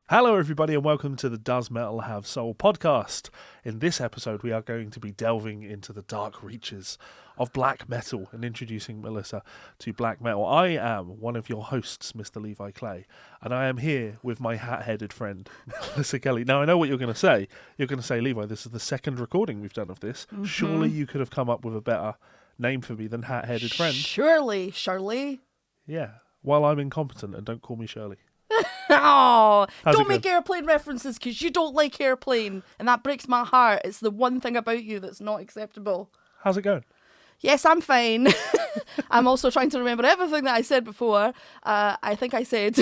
Hello everybody and welcome to the Does Metal Have Soul podcast. In this episode we are going to be delving into the dark reaches of black metal and introducing Melisa to black metal. I am one of your hosts, Mr. Levi Clay, and I am here with my hat-headed friend, Melisa Kelly. Now I know what you're going to say. You're going to say, Levi, this is the second recording we've done of this. Mm-hmm. Surely you could have come up with a better name for me than hat-headed friend. Surely. Yeah, while I'm incompetent, and don't call me Shirley. Oh, don't make airplane references because you don't like airplane, and that breaks my heart. It's the one thing about you that's not acceptable. How's it going? Yes, I'm fine. I'm also trying to remember everything that I said before. I think I said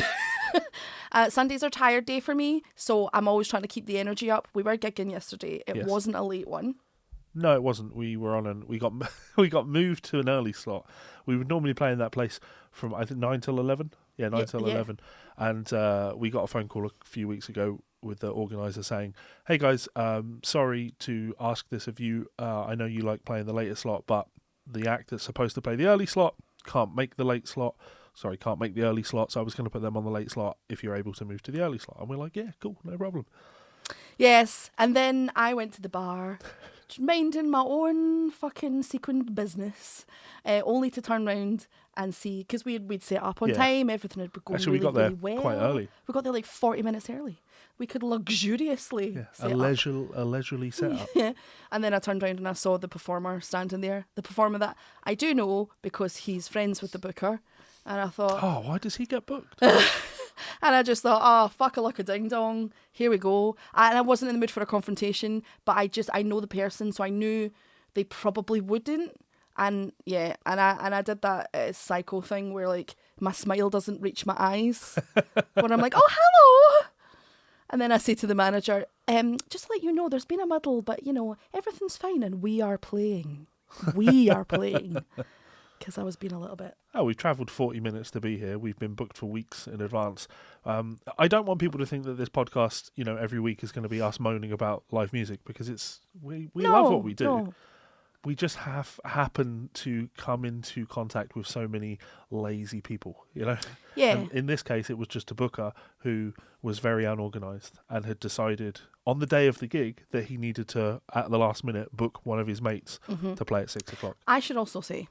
Sundays are tired day for me, so I'm always trying to keep the energy up. We were gigging yesterday. It wasn't a late one. No, it wasn't. We were on and we got moved to an early slot. We would normally play in that place from I think 9 till 11. Yeah, 9 till 11. And we got a phone call a few weeks ago with the organizer saying, "Hey guys, sorry to ask this of you. I know you like playing the later slot, but the act that's supposed to play the early slot can't make the late slot. Sorry, can't make the early slot. So I was going to put them on the late slot if you're able to move to the early slot." And we're like, "Yeah, cool, no problem." Yes, and then I went to the bar, minding my own fucking sequined business, only to turn round and see, because we'd set up on time, everything had been going Actually, really, we got there really well. quite early. We got there like 40 minutes early. We could luxuriously set a leisurely setup. Yeah, and then I turned around and I saw the performer standing there. The performer that I do know because he's friends with the booker. And I thought... Oh, why does he get booked? And I just thought, oh, fuck a luck a ding dong. Here we go. And I wasn't in the mood for a confrontation, but I know the person, so I knew they probably wouldn't. And yeah, and I did that psycho thing where like my smile doesn't reach my eyes when I'm like, oh, hello. And then I say to the manager, just to let you know, there's been a muddle, but you know, everything's fine and we are playing. We are playing. Because I was being a little bit... Oh, we've travelled 40 minutes to be here. We've been booked for weeks in advance. I don't want people to think that this podcast, you know, every week is going to be us moaning about live music because we love what we do. No. We just happen to come into contact with so many lazy people, you know? Yeah. And in this case, it was just a booker who was very unorganised and had decided on the day of the gig that he needed to, at the last minute, book one of his mates to play at 6 o'clock. I should also say,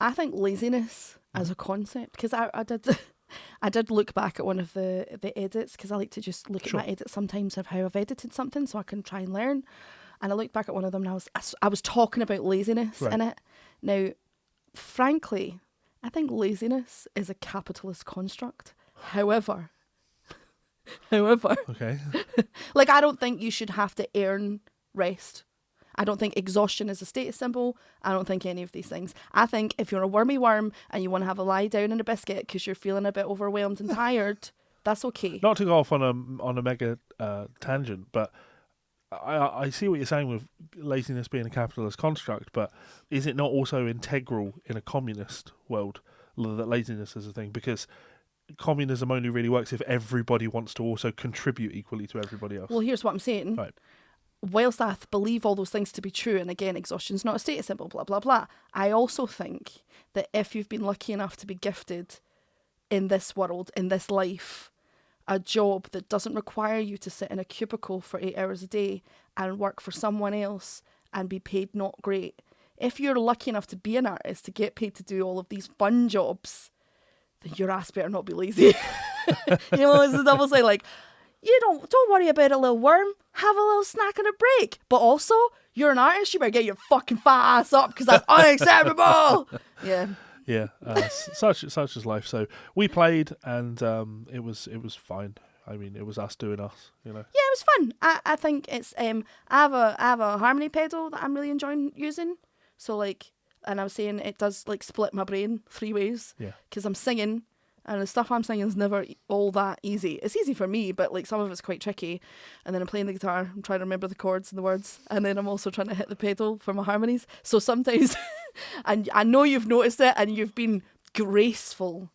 I think laziness as a concept, because I did look back at one of the edits, because I like to just look at my edits sometimes of how I've edited something so I can try and learn. And I looked back at one of them and I was talking about laziness in it. Now, frankly, I think laziness is a capitalist construct. However, Okay. like I don't think you should have to earn rest. I don't think exhaustion is a status symbol. I don't think any of these things. I think if you're a wormy worm and you want to have a lie down and a biscuit because you're feeling a bit overwhelmed and tired, that's okay. Not to go off on a mega tangent, but I see what you're saying with laziness being a capitalist construct, but is it not also integral in a communist world that laziness is a thing? Because communism only really works if everybody wants to also contribute equally to everybody else. Well, here's what I'm saying. Right. Whilst I believe all those things to be true, and again, exhaustion's not a status symbol, blah, blah, blah, I also think that if you've been lucky enough to be gifted in this world, in this life, a job that doesn't require you to sit in a cubicle for 8 hours a day and work for someone else and be paid not great, if you're lucky enough to be an artist, to get paid to do all of these fun jobs, then your ass better not be lazy. You know, it's a double say, like, you don't worry about a little worm. Have a little snack and a break. But also, you're an artist. You better get your fucking fat ass up because that's unacceptable. Yeah. Yeah. Such is life. So we played, and it was fine. I mean, it was us doing us. You know. Yeah, it was fun. I think it's I have a harmony pedal that I'm really enjoying using. So like, and I was saying it does like split my brain 3 ways. Yeah. Because I'm singing. And the stuff I'm singing is never all that easy. It's easy for me, but like some of it's quite tricky. And then I'm playing the guitar, I'm trying to remember the chords and the words. And then I'm also trying to hit the pedal for my harmonies. So sometimes, and I know you've noticed it and you've been graceful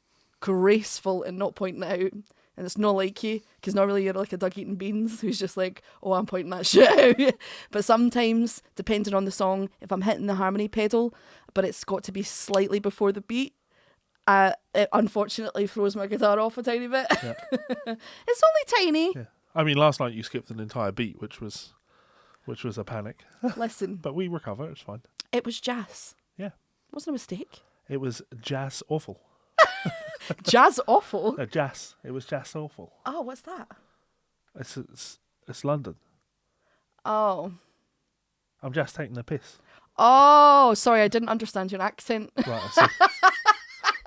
in not pointing it out. And it's not like you, because normally you're like a dog eating beans who's just like, oh, I'm pointing that shit out. But sometimes, depending on the song, if I'm hitting the harmony pedal, but it's got to be slightly before the beat, it unfortunately throws my guitar off a tiny bit. Yeah. It's only tiny. Yeah. I mean, last night you skipped an entire beat, which was a panic. Listen, But we recover. It's fine. it was jazz. Yeah. It wasn't a mistake. It was jazz awful. Jazz awful. No, jazz. It was jazz awful. Oh, what's that? It's London. Oh. I'm just taking the piss. Oh, sorry, I didn't understand your accent. Right, I see.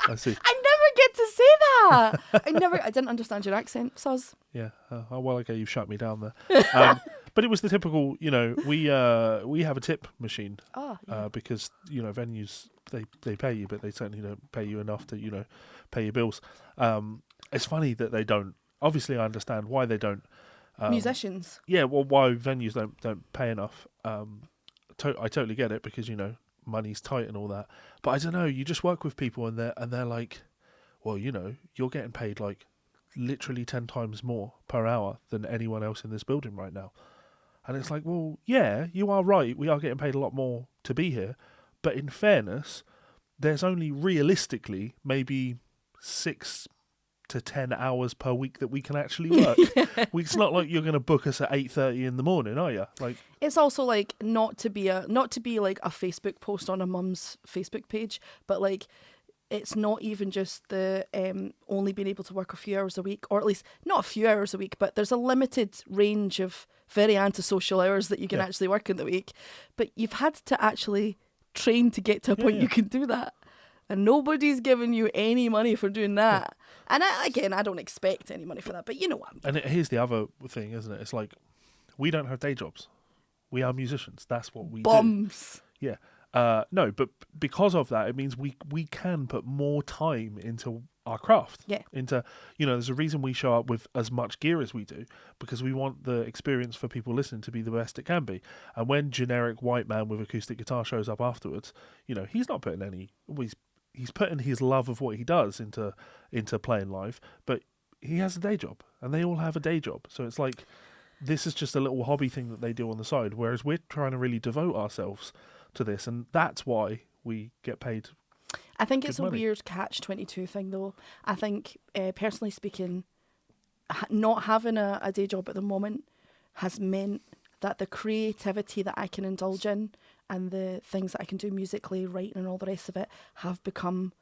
I see. I never get to say that. I didn't understand your accent, Soz. Yeah. Well, okay, you shut me down there. But it was the typical, we have a tip machine. Oh, yeah. Because, venues, they pay you, but they certainly don't pay you enough to, pay your bills. It's funny that they don't. Obviously, I understand why they don't. Musicians. Yeah, well, why venues don't pay enough. I totally get it because, money's tight and all that. But I don't know, you just work with people and they're like, well, you're getting paid like literally 10 times more per hour than anyone else in this building right now. And it's like, well, yeah, you are right. We are getting paid a lot more to be here. But in fairness, there's only realistically maybe 6 to 10 hours per week that we can actually work. It's not like you're going to book us at 8:30 in the morning, are you? Like, it's also like not to be like a Facebook post on a mum's Facebook page, but like it's not even just the only being able to work a few hours a week, or at least not a few hours a week, but there's a limited range of very antisocial hours that you can actually work in the week. But you've had to actually train to get to a point you can do that. And nobody's giving you any money for doing that. And I don't expect any money for that, but you know what? And here's the other thing, isn't it? It's like, we don't have day jobs. We are musicians. That's what we Bums. do. Yeah. No, but because of that, it means we can put more time into our craft. Yeah. Into, there's a reason we show up with as much gear as we do, because we want the experience for people listening to be the best it can be. And when generic white man with acoustic guitar shows up afterwards, he's not putting any... He's putting his love of what he does into playing live, but he has a day job, and they all have a day job. So it's like, this is just a little hobby thing that they do on the side, whereas we're trying to really devote ourselves to this, and that's why we get paid. I think it's a money. weird catch-22 thing, though. I think, personally speaking, not having a day job at the moment has meant that the creativity that I can indulge in and the things that I can do musically, writing and all the rest of it have become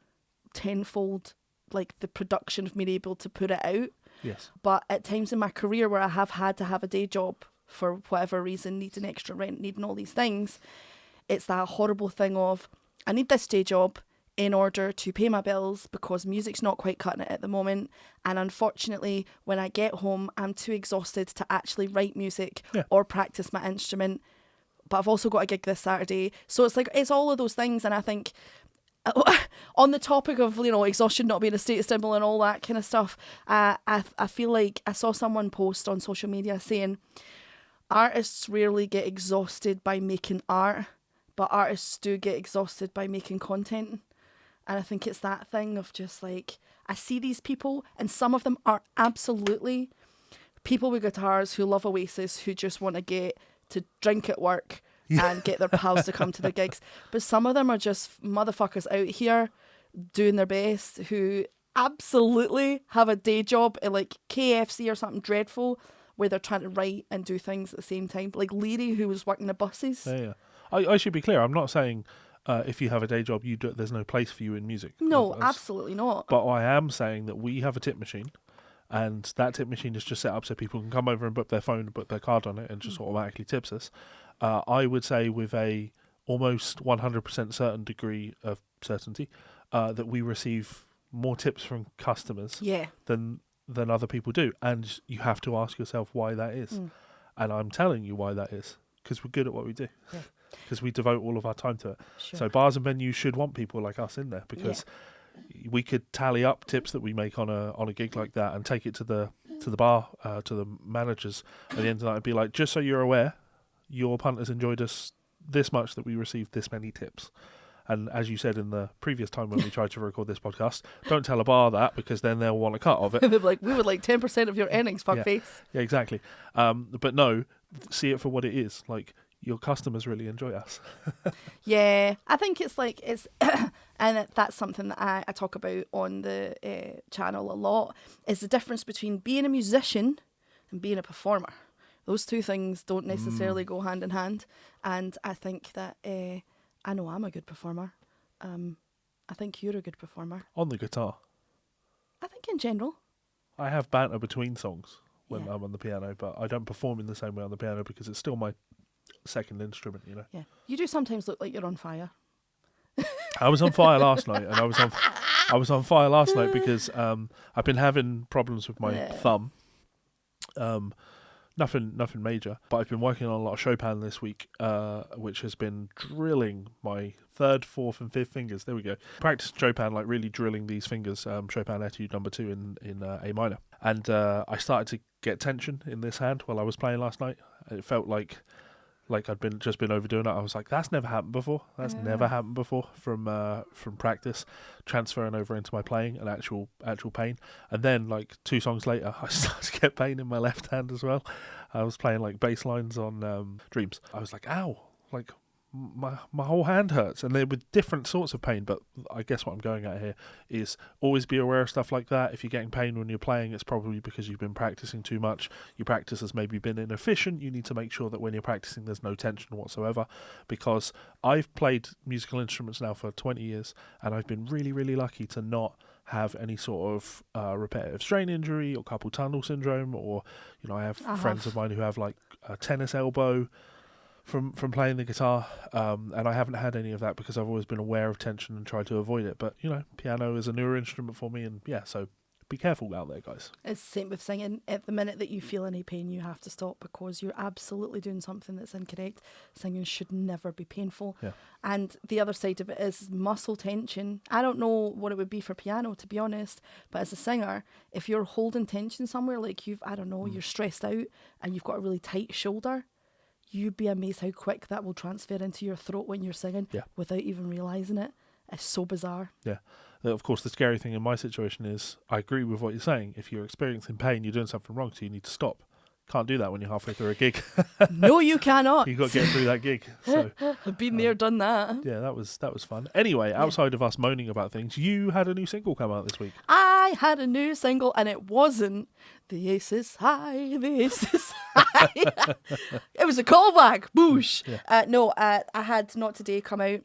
tenfold, like the production of being able to put it out. Yes. But at times in my career where I have had to have a day job for whatever reason, needing extra rent, needing all these things, it's that horrible thing of, I need this day job in order to pay my bills because music's not quite cutting it at the moment. And unfortunately, when I get home, I'm too exhausted to actually write music or practice my instrument. But I've also got a gig this Saturday. So it's like, it's all of those things. And I think on the topic of, exhaustion not being a status symbol and all that kind of stuff, I feel like I saw someone post on social media saying, artists rarely get exhausted by making art, but artists do get exhausted by making content. And I think it's that thing of just like, I see these people, and some of them are absolutely people with guitars who love Oasis, who just want to get to drink at work and get their pals to come to their gigs. But some of them are just motherfuckers out here doing their best who absolutely have a day job at like KFC or something dreadful where they're trying to write and do things at the same time. Like Leary, who was working the buses. Yeah. I should be clear. I'm not saying if you have a day job, there's no place for you in music. No, absolutely not. But I am saying that we have a tip machine. And that tip machine is just set up so people can come over and book their phone and put their card on it and just automatically tips us. I would say with a almost 100% certain degree of certainty that we receive more tips from customers than other people do. And you have to ask yourself why that is. And I'm telling you why that is. Because we're good at what we do. Because we devote all of our time to it. Sure. So bars and venues should want people like us in there because... we could tally up tips that we make on a gig like that and take it to the bar, to the managers at the end of the night and be like, just so you're aware, your punters enjoyed us this much that we received this many tips. And as you said in the previous time when we tried to record this podcast, don't tell a bar that because then they'll want a cut of it. They'll be like, we would like 10% of your earnings, fuckface. Yeah, exactly. But no, see it for what it is. Like, your customers really enjoy us. Yeah, I think it's like and that's something that I talk about on the channel a lot, is the difference between being a musician and being a performer. Those two things don't necessarily go hand in hand, and I think that I know I'm a good performer. I think you're a good performer. On the guitar. I think in general. I have banter between songs when Yeah. I'm on the piano, but I don't perform in the same way on the piano because it's still my second instrument, you know. Yeah, you do sometimes look like you're on fire. I was on fire last night, and I was on fire last night because I've been having problems with my thumb. Nothing major, but I've been working on a lot of Chopin this week, which has been drilling my 3rd, 4th, and 5th fingers. There we go. Practice Chopin, like really drilling these fingers. Chopin Etude No. 2 in A minor, and I started to get tension in this hand while I was playing last night. It felt like I'd just been overdoing it. I was like, that's never happened before. That's never happened before from practice, transferring over into my playing and actual pain. And then like 2 songs later, I started to get pain in my left hand as well. I was playing like bass lines on Dreams. I was like, ow, like my whole hand hurts. And they were different sorts of pain, but I guess what I'm going at here is always be aware of stuff like that. If you're getting pain when you're playing, it's probably because you've been practicing too much. Your practice has maybe been inefficient. You need to make sure that when you're practicing there's no tension whatsoever, because I've played musical instruments now for 20 years and I've been really, really lucky to not have any sort of repetitive strain injury or carpal tunnel syndrome, or I have friends of mine who have like a tennis elbow from playing the guitar, and I haven't had any of that because I've always been aware of tension and tried to avoid it. But piano is a newer instrument for me, and so be careful out there, guys. It's the same with singing. At the minute that you feel any pain, you have to stop, because you're absolutely doing something that's incorrect. Singing should never be painful. Yeah. And the other side of it is muscle tension. I don't know what it would be for piano, to be honest, but as a singer, if you're holding tension somewhere, like you're stressed out and you've got a really tight shoulder, you'd be amazed how quick that will transfer into your throat when you're singing without even realising it. It's so bizarre. Yeah. Of course, the scary thing in my situation is I agree with what you're saying. If you're experiencing pain, you're doing something wrong, so you need to stop. Can't do that when you're halfway through a gig. No, you cannot. You've got to get through that gig. So, I've been there, done that. Yeah, that was fun. Anyway, outside of us moaning about things, you had a new single come out this week. I had a new single, and it wasn't The Ace is High, The Ace is High. It was a callback. Boosh. Yeah. No, I had Not Today come out.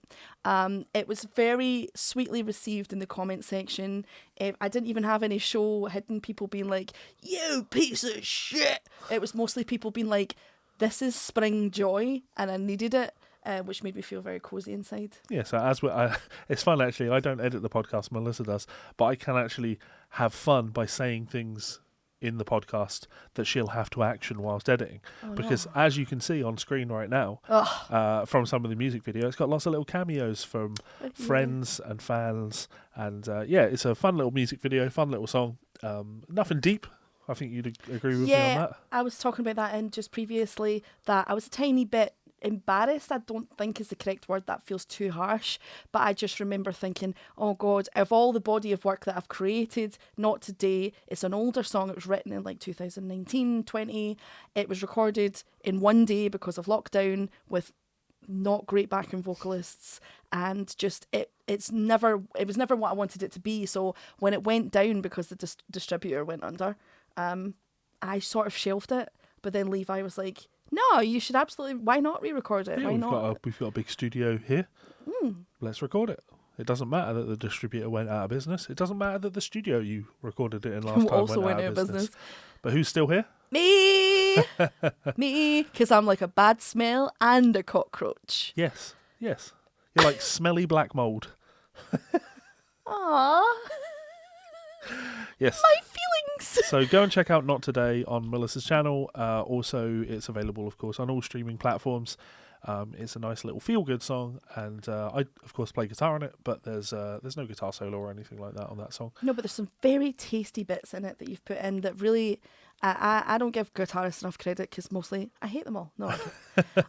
It was very sweetly received in the comment section. I didn't even have any show hidden people being like, you piece of shit. It was mostly people being like, this is spring joy, and I needed it. Which made me feel very cozy inside. Yeah, so it's fun actually. I don't edit the podcast, Melisa does, but I can actually have fun by saying things in the podcast that she'll have to action whilst editing. Because as you can see on screen right now, from some of the music video, it's got lots of little cameos from friends and fans. And it's a fun little music video, fun little song. Nothing deep. I think you'd agree with me on that. I was talking about that just previously, that I was a tiny bit embarrassed, I don't think is the correct word, that feels too harsh, but I just remember thinking, oh God, of all the body of work that I've created, Not Today, it's an older song. It was written in like 2019, 20. It was recorded in one day because of lockdown with not great backing vocalists, and just it was never what I wanted it to be. So when it went down because the distributor went under, I sort of shelved it, but then Levi was like, no, you should absolutely, why not re-record it? Yeah, why not? We've got a big studio here. Let's record it. It doesn't matter that the distributor went out of business. It doesn't matter that the studio you recorded it in last time also went out of business. But who's still here? Me! Me! Because I'm like a bad smell and a cockroach. Yes. You're like smelly black mould. Aww. Yes. My feelings. So go and check out Not Today on Melissa's channel. Also, it's available, of course, on all streaming platforms. It's a nice little feel-good song, and I, of course, play guitar on it, but there's no guitar solo or anything like that on that song. No, but there's some very tasty bits in it that you've put in that really... I don't give guitarists enough credit because mostly I hate them all. No, I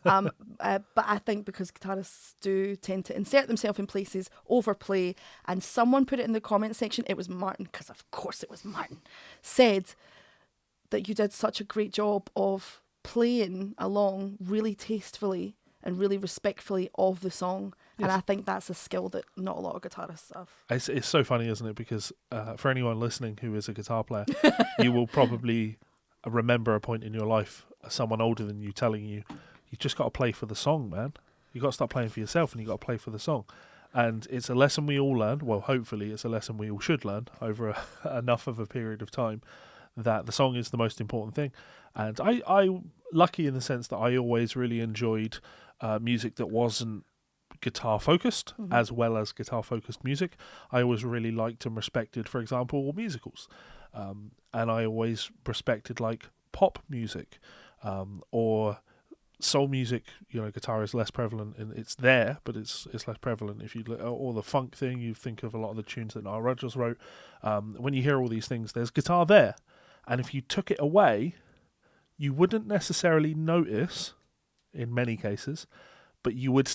don't. But I think because guitarists do tend to insert themselves in places, overplay, and someone put it in the comment section, it was Martin, because of course it was Martin, said that you did such a great job of playing along really tastefully and really respectfully of the song. Yes. And I think that's a skill that not a lot of guitarists have. It's so funny, isn't it? Because for anyone listening who is a guitar player, you will probably remember a point in your life, someone older than you telling you, you just got to play for the song, man. You got to start playing for yourself, and you got to play for the song. And it's a lesson we all learn. Well, hopefully, it's a lesson we all should learn over enough of a period of time, that the song is the most important thing. And I lucky in the sense that I always really enjoyed music that wasn't guitar focused, as well as guitar focused music. I always really liked and respected, for example, musicals, and I always respected like pop music, or soul music. You know, guitar is less prevalent, and it's there, but it's less prevalent. If you look, or the funk thing, you think of a lot of the tunes that Nile Rodgers wrote. When you hear all these things, there's guitar there, and if you took it away, you wouldn't necessarily notice in many cases, but you would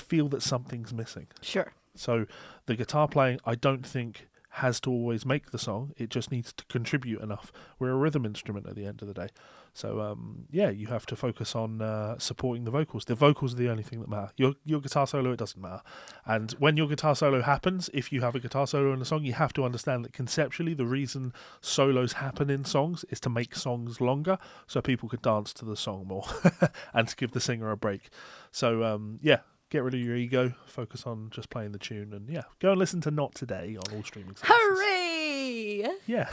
feel that something's missing. Sure. So the guitar playing, I don't think, has to always make the song. It just needs to contribute enough. We're a rhythm instrument at the end of the day. So, you have to focus on supporting the vocals. The vocals are the only thing that matter. Your guitar solo, it doesn't matter. And when your guitar solo happens, if you have a guitar solo in a song, you have to understand that conceptually the reason solos happen in songs is to make songs longer so people could dance to the song more and to give the singer a break. So, get rid of your ego, focus on just playing the tune, and go and listen to Not Today on all streaming services. Hooray! Yeah.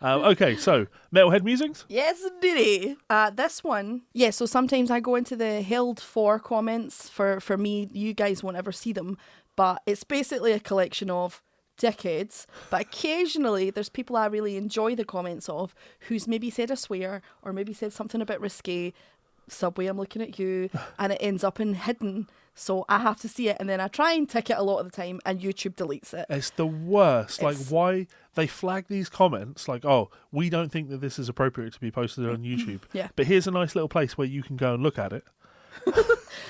Okay, so Metalhead Musings? Yes, indeed. This one, so sometimes I go into the held for comments. For me, you guys won't ever see them, but it's basically a collection of dickheads, but occasionally there's people I really enjoy the comments of who's maybe said a swear or maybe said something a bit risque. Subway, I'm looking at you, and it ends up in hidden, so I have to see it, and then I try and tick it a lot of the time, and YouTube deletes it. It's the worst. Like, why they flag these comments like, oh, we don't think that this is appropriate to be posted on YouTube. Yeah. But here's a nice little place where you can go and look at it.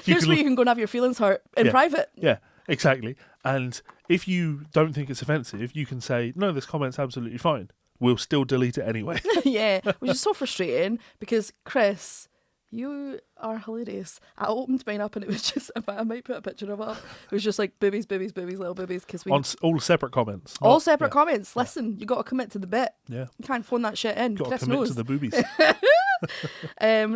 Here's where you can go and have your feelings hurt in private. Yeah, exactly. And if you don't think it's offensive, you can say, no, this comment's absolutely fine. We'll still delete it anyway. Yeah, which is so frustrating because, Chris, you are hilarious. I opened mine up and it was just, I might put a picture of it up. It was just like boobies, boobies, boobies, little boobies. Cause on all separate comments. All separate comments. Listen, you got to commit to the bit. Yeah. You can't phone that shit in. Got Chris to commit knows. to the boobies.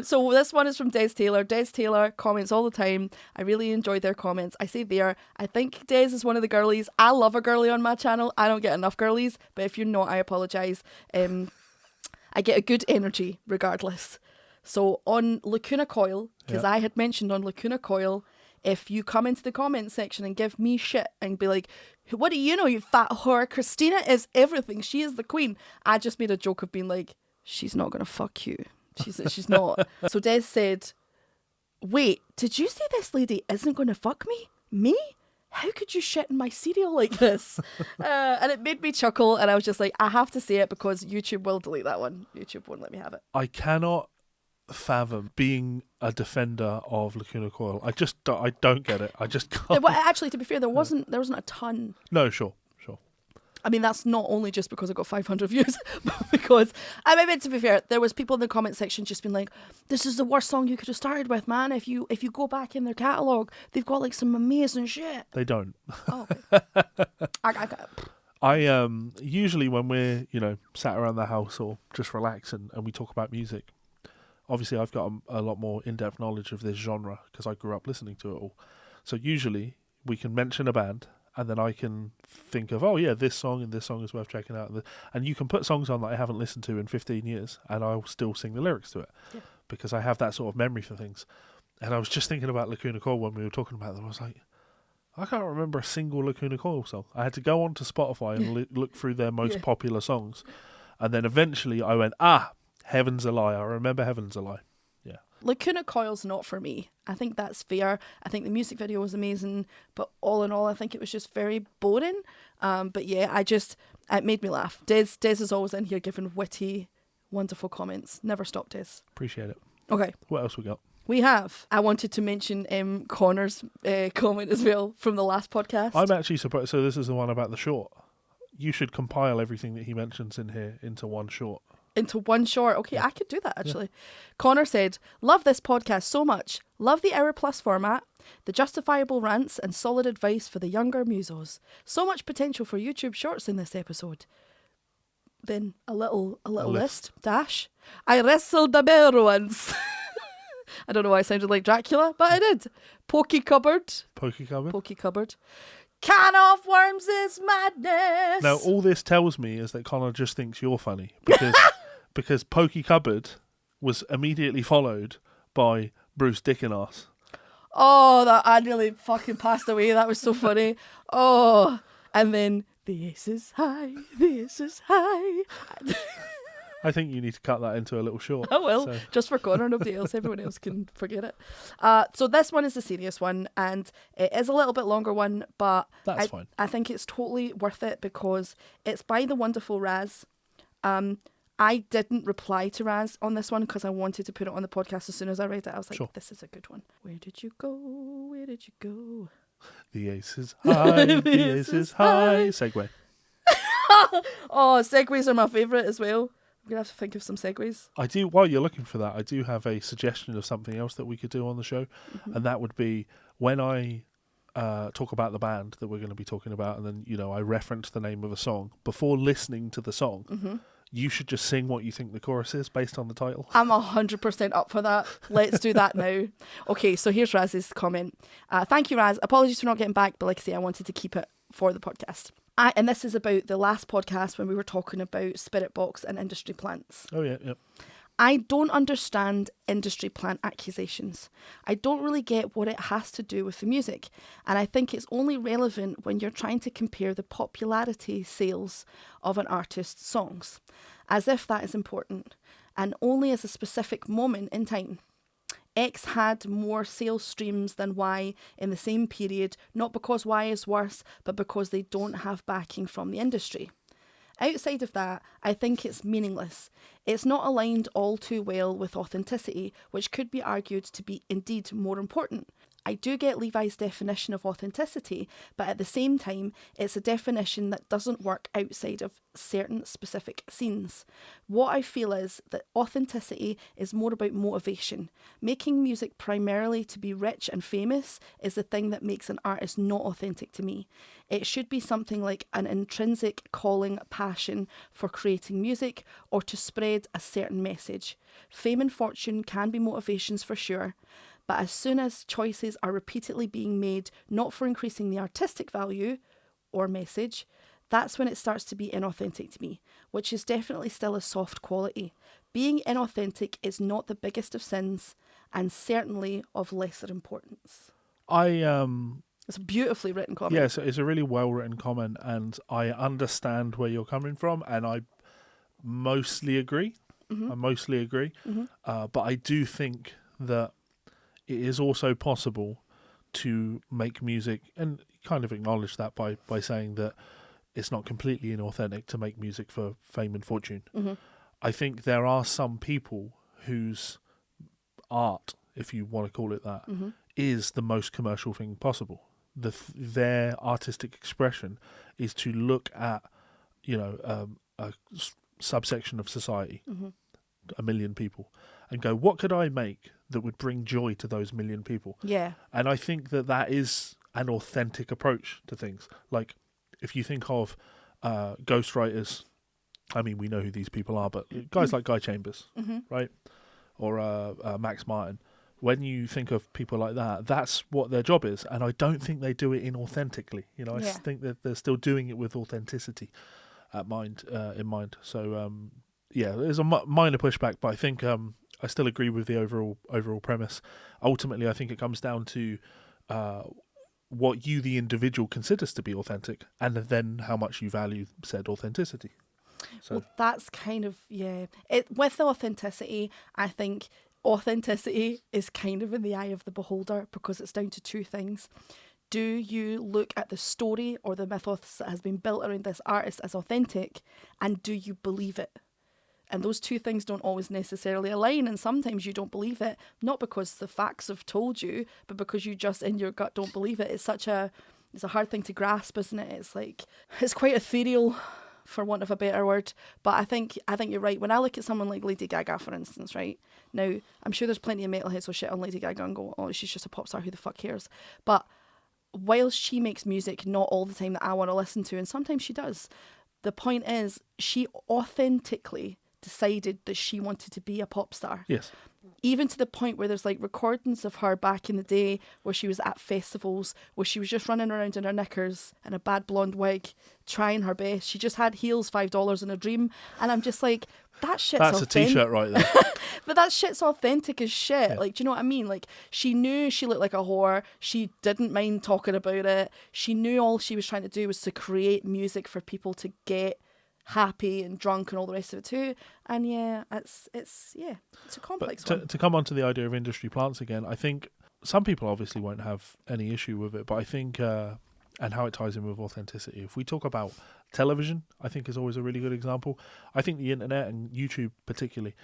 So this one is from Des Taylor. Des Taylor comments all the time. I really enjoy their comments. I say there, I think Des is one of the girlies. I love a girly on my channel. I don't get enough girlies, but if you're not, I apologise. I get a good energy regardless. So on Lacuna Coil, because I had mentioned on Lacuna Coil, if you come into the comments section and give me shit and be like, what do you know, you fat whore? Christina is everything. She is the queen. I just made a joke of being like, she's not going to fuck you. She's not. So Des said, wait, did you say this lady isn't going to fuck me? Me? How could you shit in my cereal like this? And it made me chuckle, and I was just like, I have to say it because YouTube will delete that one. YouTube won't let me have it. I cannot fathom being a defender of Lacuna Coil. I don't get it. I just can't. Well, actually, to be fair, there wasn't a ton. No, sure. I mean, that's not only just because I got 500 views, but because, I mean, to be fair, there was people in the comment section just being like, this is the worst song you could have started with, man. If you go back in their catalogue, they've got like some amazing shit. They don't. Oh, okay. I usually when we're, sat around the house or just relax and we talk about music, obviously I've got a lot more in-depth knowledge of this genre because I grew up listening to it all. So usually we can mention a band, and then I can think of, this song and this song is worth checking out. And you can put songs on that I haven't listened to in 15 years, and I'll still sing the lyrics to it because I have that sort of memory for things. And I was just thinking about Lacuna Coil when we were talking about them. I was like, I can't remember a single Lacuna Coil song. I had to go onto Spotify and look through their most popular songs. And then eventually I went, Heaven's a Lie. I remember Heaven's a Lie. Yeah. Lacuna Coil's not for me. I think that's fair. I think the music video was amazing, but all in all, I think it was just very boring. But yeah, it made me laugh. Des is always in here giving witty, wonderful comments. Never stop, Des. Appreciate it. Okay. What else we got? We have. I wanted to mention Connor's comment as well from the last podcast. I'm actually surprised. So this is the one about the short. You should compile everything that he mentions in here into one short. into one short. Okay, I could do that actually. Connor said, love this podcast so much. Love the hour plus format, the justifiable rants and solid advice for the younger musos. So much potential for YouTube shorts in this episode. Then a little list. Dash. I wrestled a bear once. I don't know why I sounded like Dracula, but I did. Pokey cupboard. Can of worms is madness. Now, all this tells me is that Connor just thinks you're funny because Pokey Cupboard was immediately followed by Bruce Dickenass. Oh, that I nearly fucking passed away. That was so funny. Oh, and then the ace is high. I think you need to cut that into a little short. I will, just for Connor, nobody else. Everyone else can forget it. So this one is the serious one, and it is a little bit longer one, but that's fine. I think it's totally worth it because it's by the wonderful Razz. I didn't reply to Razz on this one because I wanted to put it on the podcast as soon as I read it. I was like, This is a good one. Where did you go? The ace is high, the ace is high. Segue. Oh, segues are my favourite as well. I'm going to have to think of some segues. While you're looking for that, I do have a suggestion of something else that we could do on the show. And that would be when I talk about the band that we're going to be talking about, and then, I reference the name of a song. Before listening to the song, you should just sing what you think the chorus is based on the title. I'm 100% up for that. Let's do that now. Okay, so here's Razz's comment. Thank you, Razz. Apologies for not getting back, but like I say, I wanted to keep it for the podcast. And this is about the last podcast when we were talking about Spirit Box and industry plants. Oh, yeah. I don't understand industry plant accusations. I don't really get what it has to do with the music. And I think it's only relevant when you're trying to compare the popularity sales of an artist's songs, as if that is important, and only as a specific moment in time. X had more sales streams than Y in the same period, not because Y is worse, but because they don't have backing from the industry. Outside of that, I think it's meaningless. It's not aligned all too well with authenticity, which could be argued to be indeed more important. I do get Levi's definition of authenticity, but at the same time, it's a definition that doesn't work outside of certain specific scenes. What I feel is that authenticity is more about motivation. Making music primarily to be rich and famous is the thing that makes an artist not authentic to me. It should be something like an intrinsic calling passion for creating music or to spread a certain message. Fame and fortune can be motivations for sure. But as soon as choices are repeatedly being made not for increasing the artistic value or message, that's when it starts to be inauthentic to me, which is definitely still a soft quality. Being inauthentic is not the biggest of sins and certainly of lesser importance. It's a beautifully written comment. Yes, it's a really well-written comment, and I understand where you're coming from, and I mostly agree. But I do think that it is also possible to make music, and kind of acknowledge that by saying that it's not completely inauthentic to make music for fame and fortune. I think there are some people whose art, if you want to call it that, is the most commercial thing possible. Their artistic expression is to look at, a subsection of society, 1 million people, and go, what could I make that would bring joy to those 1 million people? Yeah. And I think that is an authentic approach to things. Like, if you think of ghostwriters, I mean, we know who these people are, but guys like Guy Chambers, right? Or Max Martin. When you think of people like that, that's what their job is. And I don't think they do it inauthentically. I think that they're still doing it with authenticity in mind. So, there's a minor pushback, but I think I still agree with the overall premise. Ultimately, I think it comes down to what you, the individual, considers to be authentic, and then how much you value said authenticity. So. Well, that's kind of, with the authenticity, I think authenticity is kind of in the eye of the beholder, because it's down to two things. Do you look at the story or the mythos that has been built around this artist as authentic, and do you believe it? And those two things don't always necessarily align, and sometimes you don't believe it, not because the facts have told you, but because you just in your gut don't believe it. It's a hard thing to grasp, isn't it? It's quite ethereal. for want of a better word. But I think you're right. When I look at someone like Lady Gaga, for instance, right? Now, I'm sure there's plenty of metalheads who shit on Lady Gaga and go, oh, she's just a pop star, who the fuck cares? But whilst she makes music not all the time that I want to listen to, and sometimes she does, the point is she authentically decided that she wanted to be a pop star. Yes. Even to the point where there's like recordings of her back in the day where she was at festivals, where she was just running around in her knickers and a bad blonde wig, trying her best. She just had heels, $5 in a dream. And I'm just like, that shit's That's authentic. a t-shirt right there. But that shit's authentic as shit. Yeah. Like, do you know what I mean? Like, she knew she looked like a whore. She didn't mind talking about it. She knew all she was trying to do was to create music for people to get happy and drunk and all the rest of it too. And yeah, it's a complex one. To come on to the idea of industry plants again, I think some people obviously won't have any issue with it, but I think and how it ties in with authenticity. If we talk about television, I think is always a really good example. I think the internet and YouTube particularly,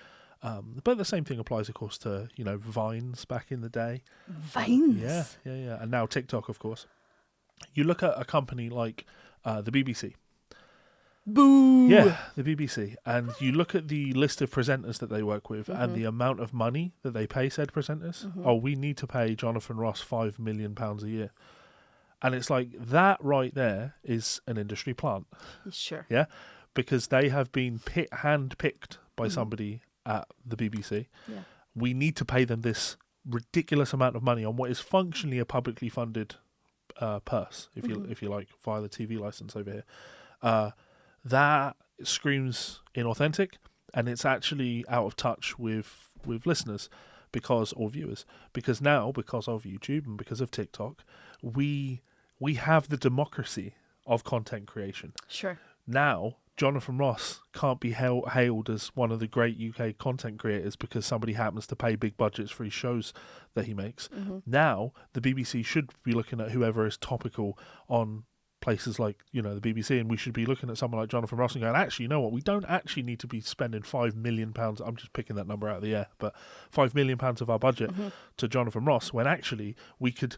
but the same thing applies, of course, to Vines back in the day. Vines. Yeah, and now TikTok, of course. You look at a company like the BBC. Boo! Yeah, the BBC. And you look at the list of presenters that they work with and the amount of money that they pay said presenters. Oh, we need to pay Jonathan Ross £5 million a year. And it's like, that right there is an industry plant. Sure. Yeah? Because they have been hand-picked by somebody at the BBC. Yeah. We need to pay them this ridiculous amount of money on what is functionally a publicly funded purse, if you like, via the TV license over here. That screams inauthentic, and it's actually out of touch with listeners or viewers, because now, because of YouTube and because of TikTok, we have the democracy of content creation. Sure. Now, Jonathan Ross can't be hailed as one of the great UK content creators because somebody happens to pay big budgets for his shows that he makes. Now, the BBC should be looking at whoever is topical on places like the BBC, and we should be looking at someone like Jonathan Ross and going, actually, you know what, we don't actually need to be spending £5 million, I'm just picking that number out of the air, but £5 million of our budget to Jonathan Ross, when actually we could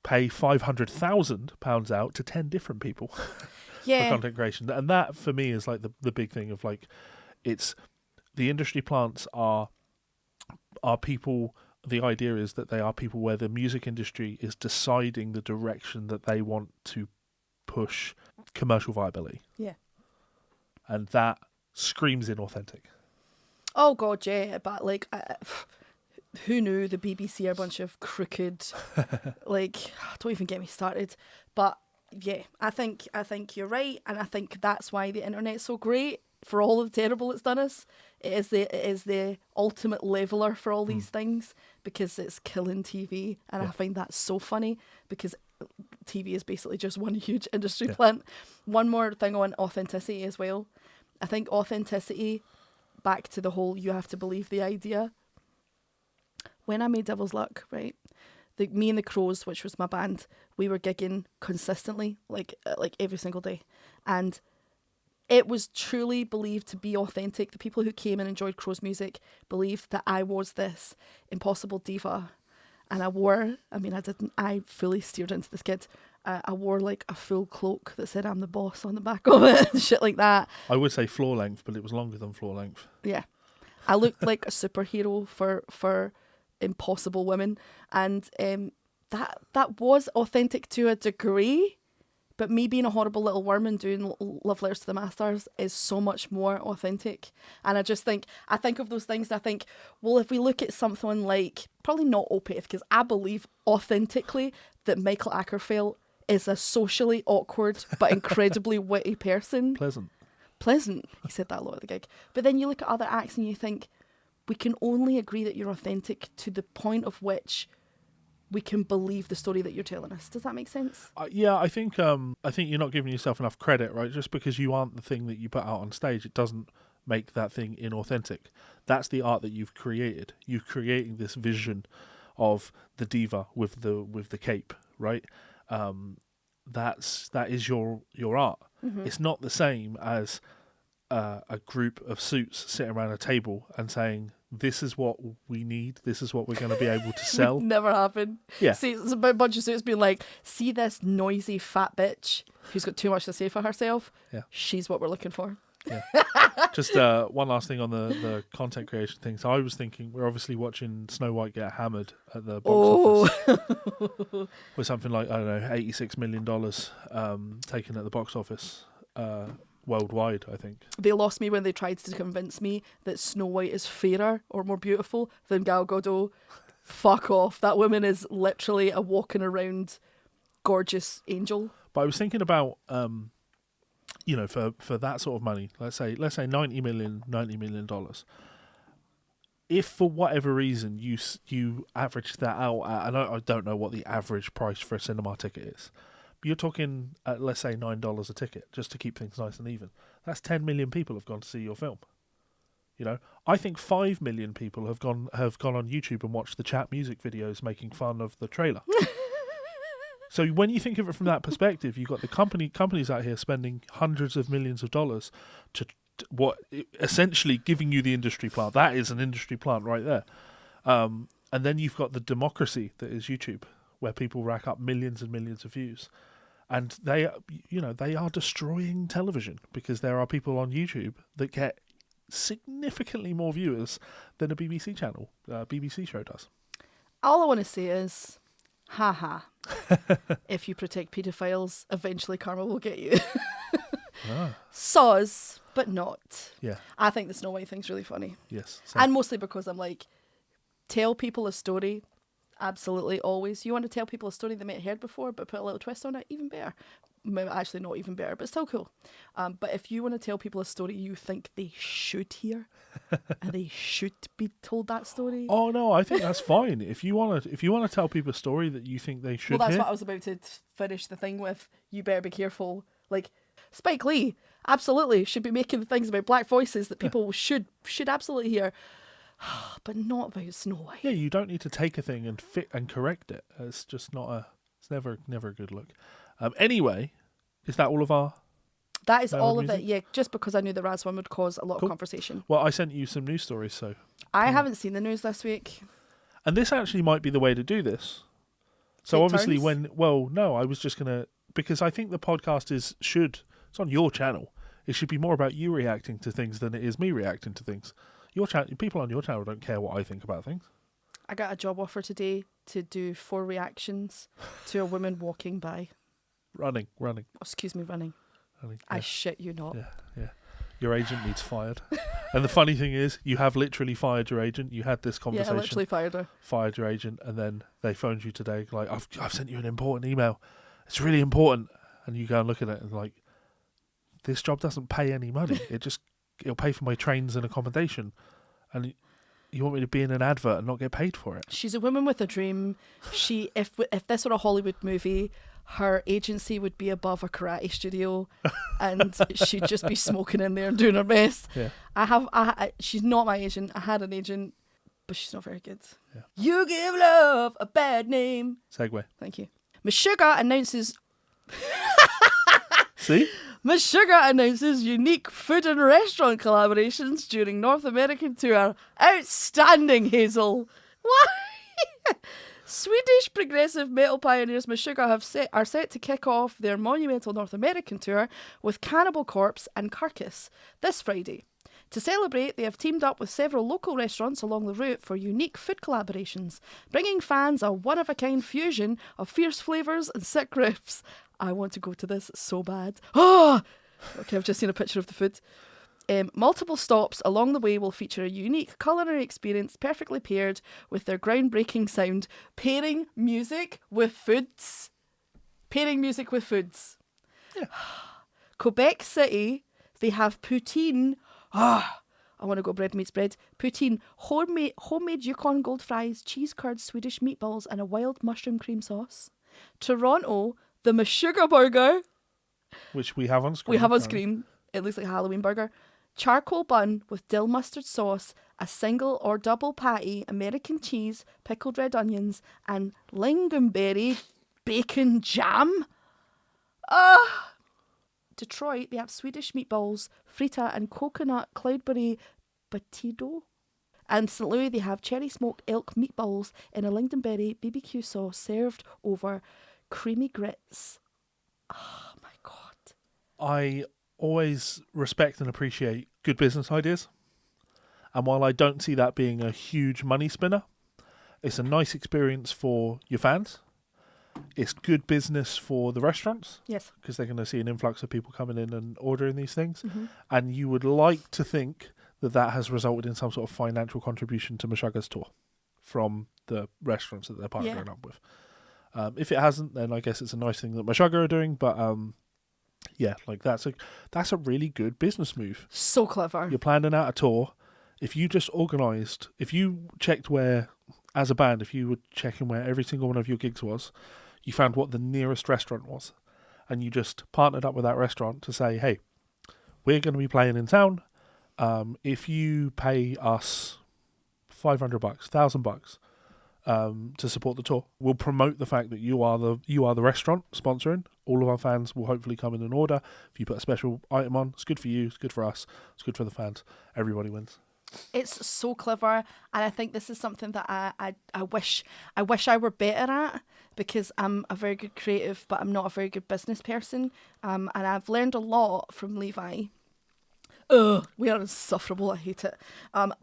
pay £500,000 out to 10 different people for content creation. And that for me is like the big thing of like, it's the industry plants are people. The idea is that they are people where the music industry is deciding the direction that they want to push commercial viability. Yeah. And that screams inauthentic. Oh God, yeah. But like, who knew the BBC are a bunch of crooked, like, don't even get me started. But yeah, I think you're right. And I think that's why the internet's so great. For all of the terrible it's done us, it is the ultimate leveler for all these things, because it's killing TV, and I find that so funny, because TV is basically just one huge industry plant. One more thing on authenticity as well. I think authenticity, back to the whole you have to believe the idea. When I made Devil's Luck, right, me and the Crows, which was my band, we were gigging consistently, like every single day, and it was truly believed to be authentic. The people who came and enjoyed Crow's music believed that I was this impossible diva. And I fully steered into this kid. I wore like a full cloak that said I'm the boss on the back of it and shit like that. I would say floor length, but it was longer than floor length. Yeah. I looked like a superhero for impossible women. And that was authentic to a degree. But me being a horrible little worm and doing love letters to the masters is so much more authentic. And I think of those things and I think, well, if we look at something like, probably not Opeth, because I believe authentically that Michael Ackerfeld is a socially awkward but incredibly witty person. Pleasant. He said that a lot at the gig. But then you look at other acts and you think, we can only agree that you're authentic to the point of which we can believe the story that you're telling us. Does that make sense? Yeah, I think you're not giving yourself enough credit, right? Just because you aren't the thing that you put out on stage, it doesn't make that thing inauthentic. That's the art that you've created. You're creating this vision of the diva with the cape, right? That is your art. It's not the same as a group of suits sitting around a table and saying, this is what we need. This is what we're going to be able to sell. Would never happen. Yeah. See, it's a bunch of suits being like, see this noisy fat bitch who's got too much to say for herself? Yeah. She's what we're looking for. Yeah. Just one last thing on the content creation thing. So I was thinking, we're obviously watching Snow White get hammered at the box office with something like, I don't know, $86 million taken at the box office worldwide, I think. They lost me when they tried to convince me that Snow White is fairer or more beautiful than Gal Gadot. Fuck off. That woman is literally a walking around gorgeous angel. But I was thinking about, for that sort of money, let's say $90 million. If for whatever reason you average that out at, and I don't know what the average price for a cinema ticket is, but you're talking at, let's say, $9 a ticket, just to keep things nice and even. That's 10 million people have gone to see your film. I think 5 million people have gone on YouTube and watched the chat music videos making fun of the trailer. So when you think of it from that perspective, you've got the companies out here spending hundreds of millions of dollars to what essentially giving you the industry plant. That is an industry plant right there. And then you've got the democracy that is YouTube, where people rack up millions and millions of views. And they are destroying television, because there are people on YouTube that get significantly more viewers than a BBC channel, BBC show does. All I want to say is, haha. If you protect paedophiles, eventually karma will get you. Soz, but not. Yeah. I think the Snow White thing's really funny. Yes. Same. And mostly because I'm like, tell people a story. Absolutely, always. You want to tell people a story they might have heard before, but put a little twist on it, even better. Maybe actually not even better, but still cool. But if you want to tell people a story you think they should hear, and they should be told that story. Oh no, I think that's fine. If you want to tell people a story that you think they should Well, that's hear. what I was about to finish the thing with. You better be careful. Like, Spike Lee absolutely should be making things about black voices that people should absolutely hear. But not about Snow White. Yeah, you don't need to take a thing and fit and correct it. It's just not it's never a good look. Anyway, is that all of our? That is all of music? it. Yeah, just because I knew the Razz one would cause a lot of conversation. Well, I sent you some news stories, so I haven't seen the news this week. and this actually might be the way to do this. So Take obviously, turns? no, I was just gonna, because I think the podcast it's on your channel. It should be more about you reacting to things than it is me reacting to things. Your channel, people on your channel don't care what I think about things. I got a job offer today to do 4 reactions to a woman walking by. Running. Excuse me, running. Yeah. I shit you not. Yeah. Your agent needs fired. And the funny thing is, you have literally fired your agent. You had this Yeah, conversation. I literally fired her. Fired your agent, and then they phoned you today, like, I've sent you an important email. It's really important. And you go and look at it and like, this job doesn't pay any money. It'll pay for my trains and accommodation. And you want me to be in an advert and not get paid for it? She's a woman with a dream. If this were a Hollywood movie, her agency would be above a karate studio, and she'd just be smoking in there and doing her best. Yeah. She's not my agent. I had an agent, but she's not very good. Yeah. You give love a bad name. Segue. Thank you. Meshuggahs announces. See? Meshuggahs announces unique food and restaurant collaborations during North American tour. Outstanding, Hazel. Why? Swedish progressive metal pioneers Meshuggahs are set to kick off their monumental North American tour with Cannibal Corpse and Carcass this Friday. To celebrate, they have teamed up with several local restaurants along the route for unique food collaborations, bringing fans a one-of-a-kind fusion of fierce flavours and sick riffs. I want to go to this so bad. Oh! Okay, I've just seen a picture of the food. Multiple stops along the way will feature a unique culinary experience perfectly paired with their groundbreaking sound, pairing music with foods. Yeah. Quebec City, they have poutine. I want to go bread meets bread. Poutine, homemade Yukon gold fries, cheese curds, Swedish meatballs, and a wild mushroom cream sauce. Toronto, the Meshuggah burger. Which we have on screen. We have on screen. It looks like a Halloween burger. Charcoal bun with dill mustard sauce, a single or double patty, American cheese, pickled red onions, and lingonberry bacon jam. Detroit, they have Swedish meatballs, frita, and coconut cloudberry batido. And St. Louis, they have cherry smoked elk meatballs in a lingonberry BBQ sauce served over creamy grits. Oh my God. I always respect and appreciate good business ideas. And while I don't see that being a huge money spinner, it's a nice experience for your fans. It's good business for the restaurants. Yes. Because they're going to see an influx of people coming in and ordering these things. Mm-hmm. And you would like to think that has resulted in some sort of financial contribution to Meshuggahs tour from the restaurants that they're partnering up with. If it hasn't, then I guess it's a nice thing that Meshuggah are doing. But like that's a really good business move. So clever. You're planning out a tour. If you just organised, if you checked where, as a band, if you were checking where every single one of your gigs was, you found what the nearest restaurant was, and you just partnered up with that restaurant to say, hey, we're going to be playing in town. If you pay us $500, $1,000 to support the tour, we'll promote the fact that you are the restaurant sponsoring. All of our fans will hopefully come in and order. If you put a special item on, it's good for you, it's good for us, it's good for the fans. Everybody wins. It's so clever, and I think this is something that I wish I were better at, because I'm a very good creative, but I'm not a very good business person. And I've learned a lot from Levi. We are insufferable. I hate it.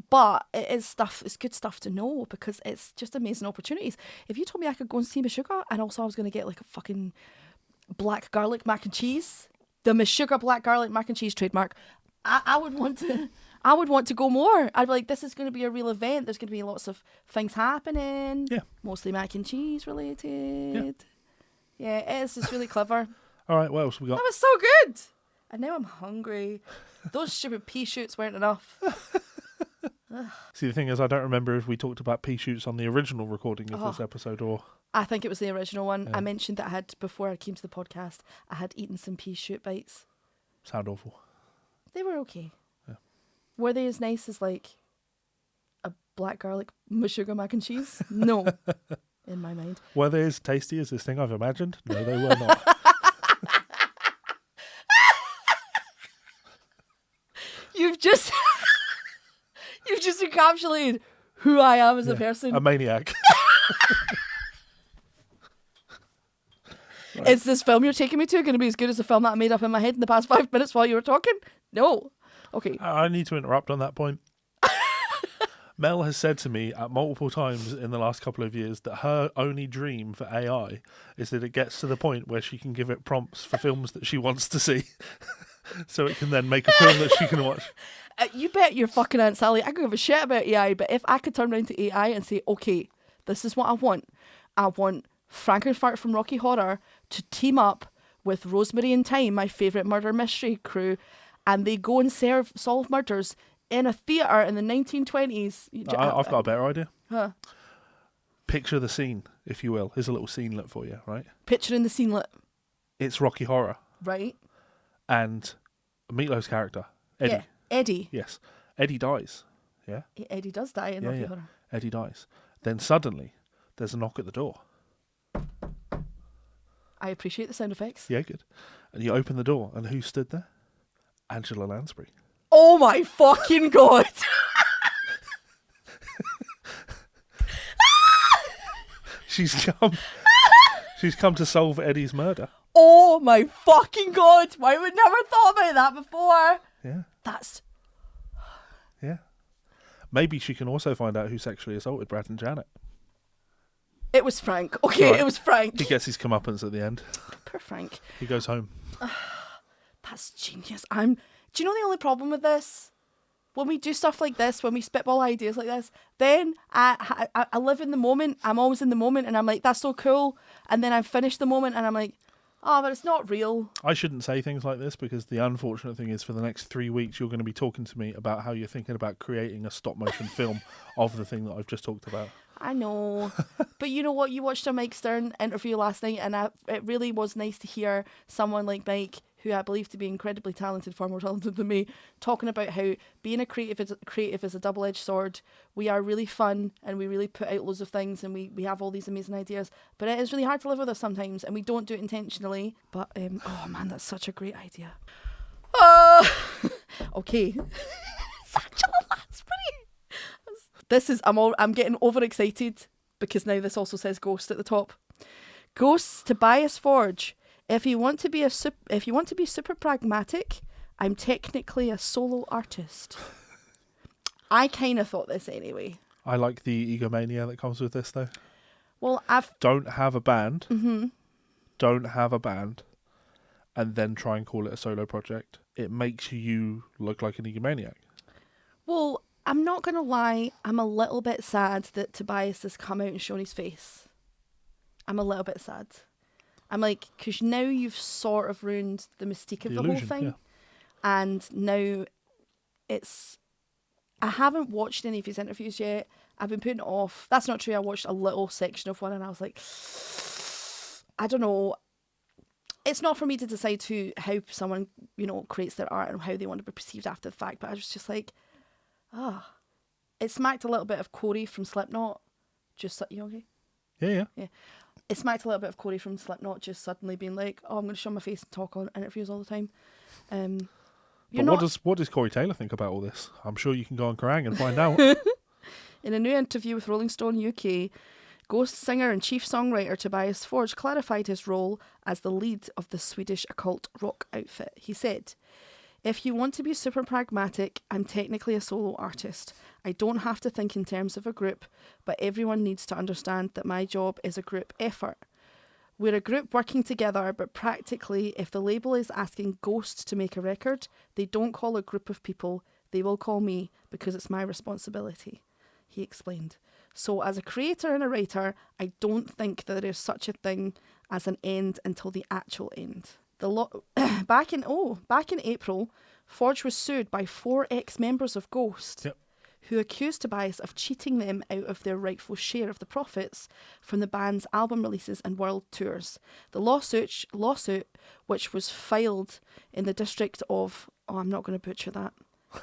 But it's good stuff to know, because it's just amazing opportunities. If you told me I could go and see Meshuggah, and also I was going to get like a fucking black garlic mac and cheese, the Meshuggah black garlic mac and cheese trademark, I would want to go more. I'd be like, this is going to be a real event. There's going to be lots of things happening. Yeah. Mostly mac and cheese related. Yeah, it is. It's really clever. All right, what else we got? That was so good. And now I'm hungry. Those stupid pea shoots weren't enough. See, the thing is, I don't remember if we talked about pea shoots on the original recording of this episode or... I think it was the original one. Yeah. I mentioned that I had, before I came to the podcast, I had eaten some pea shoot bites. Sound awful. They were okay. Yeah. Were they as nice as like a black garlic Meshuggah mac and cheese? No, in my mind. Were they as tasty as this thing I've imagined? No, they were not. You've just encapsulated who I am as a person. A maniac. Right. Is this film you're taking me to going to be as good as the film that I made up in my head in the past 5 minutes while you were talking? No. Okay. I need to interrupt on that point. Mel has said to me at multiple times in the last couple of years that her only dream for AI is that it gets to the point where she can give it prompts for films that she wants to see. So it can then make a film that she can watch. You bet your fucking Aunt Sally. I could give a shit about AI, but if I could turn around to AI and say, okay, this is what I want. I want Frankenfart from Rocky Horror to team up with Rosemary and Thyme, my favourite murder mystery crew, and they go and solve murders in a theatre in the 1920s. I've got a better idea. Huh. Picture the scene, if you will. Here's a little scenelet for you, right? Picturing the scenelet. It's Rocky Horror. Right. And Meatloaf's character, Eddie. Yeah, Eddie. Yes. Eddie dies. Yeah? Eddie does die in Rocky Horror. Eddie dies. Then suddenly, there's a knock at the door. I appreciate the sound effects. Yeah, good. And you open the door, and who stood there? Angela Lansbury. Oh my fucking God. She's come to solve Eddie's murder. Oh my fucking God. I would never thought about that before. Yeah. That's... Yeah. Maybe she can also find out who sexually assaulted Brad and Janet. It was Frank. Okay, Right. It was Frank. He gets his comeuppance at the end. Poor Frank. He goes home. That's genius. Do you know the only problem with this? When we do stuff like this, when we spitball ideas like this, then I live in the moment. I'm always in the moment, and I'm like, that's so cool. And then I finish the moment, and I'm like, oh, but it's not real. I shouldn't say things like this, because the unfortunate thing is for the next 3 weeks you're going to be talking to me about how you're thinking about creating a stop motion film of the thing that I've just talked about. I know. But you know what? You watched a Mike Stern interview last night, and it really was nice to hear someone like Mike, who I believe to be incredibly talented, far more talented than me, talking about how being a creative is a double-edged sword. We are really fun, and we really put out loads of things, and we have all these amazing ideas. But it is really hard to live with us sometimes, and we don't do it intentionally. But, oh man, that's such a great idea. Okay. Angela Lansbury. I'm getting overexcited because now this also says Ghost at the top. Ghosts, Tobias Forge. If you want to be super pragmatic, I'm technically a solo artist. I kind of thought this anyway. I like the egomania that comes with this, though. Well, Don't have a band. Mm-hmm. Don't have a band, and then try and call it a solo project. It makes you look like an egomaniac. Well, I'm not going to lie. I'm a little bit sad that Tobias has come out and shown his face. I'm a little bit sad. I'm like, because now you've sort of ruined the mystique of the illusion, whole thing. yeah. And now I haven't watched any of his interviews yet. I've been putting it off. That's not true. I watched a little section of one and I was like, I don't know. It's not for me to decide how someone, creates their art and how they want to be perceived after the fact. But I was just like, it smacked a little bit of Corey from Slipknot. You okay? Yeah. It smacked a little bit of Corey from Slipknot just suddenly being like, oh, I'm going to show my face and talk on interviews all the time. What does Corey Taylor think about all this? I'm sure you can go on Kerrang and find out. In a new interview with Rolling Stone UK, Ghost singer and chief songwriter Tobias Forge clarified his role as the lead of the Swedish occult rock outfit. He said, if you want to be super pragmatic, I'm technically a solo artist. I don't have to think in terms of a group, but everyone needs to understand that my job is a group effort. We're a group working together, but practically, if the label is asking Ghost to make a record, they don't call a group of people, they will call me because it's my responsibility, he explained. So as a creator and a writer, I don't think that there is such a thing as an end until the actual end. Back in April, Forge was sued by 4 ex-members of Ghost, who accused Tobias of cheating them out of their rightful share of the profits from the band's album releases and world tours. The lawsuit, which was filed in the district of, I'm not going to butcher that,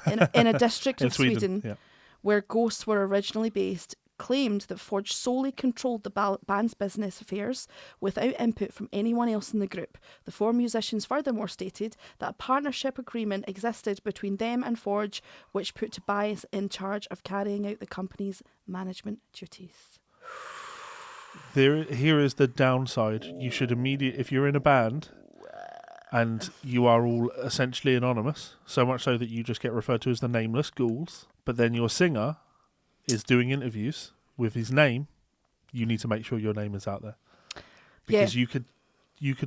in a district of Sweden where Ghosts were originally based, claimed that Forge solely controlled the band's business affairs without input from anyone else in the group. The 4 musicians furthermore stated that a partnership agreement existed between them and Forge, which put Tobias in charge of carrying out the company's management duties. Here is the downside. You should if you're in a band and you are all essentially anonymous, so much so that you just get referred to as the nameless ghouls, but then your singer is doing interviews with his name, you need to make sure your name is out there. Because you could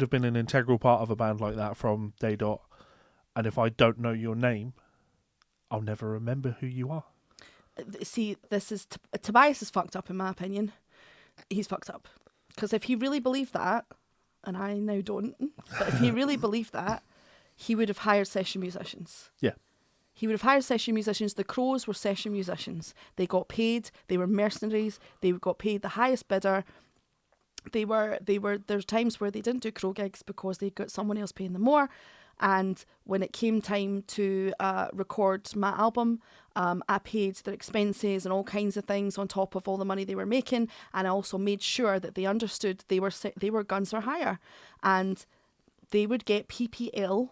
have been an integral part of a band like that from day dot, and if I don't know your name, I'll never remember who you are. See, Tobias is fucked up in my opinion. He's fucked up. Because if he really believed that, and I now don't, but if he really believed that, he would have hired session musicians. Yeah. He would have hired session musicians. The Crows were session musicians. They got paid. They were mercenaries. They got paid the highest bidder. There's times where they didn't do Crow gigs because they got someone else paying them more. And when it came time to record my album, I paid their expenses and all kinds of things on top of all the money they were making. And I also made sure that they understood they were guns for hire. And they would get PPL,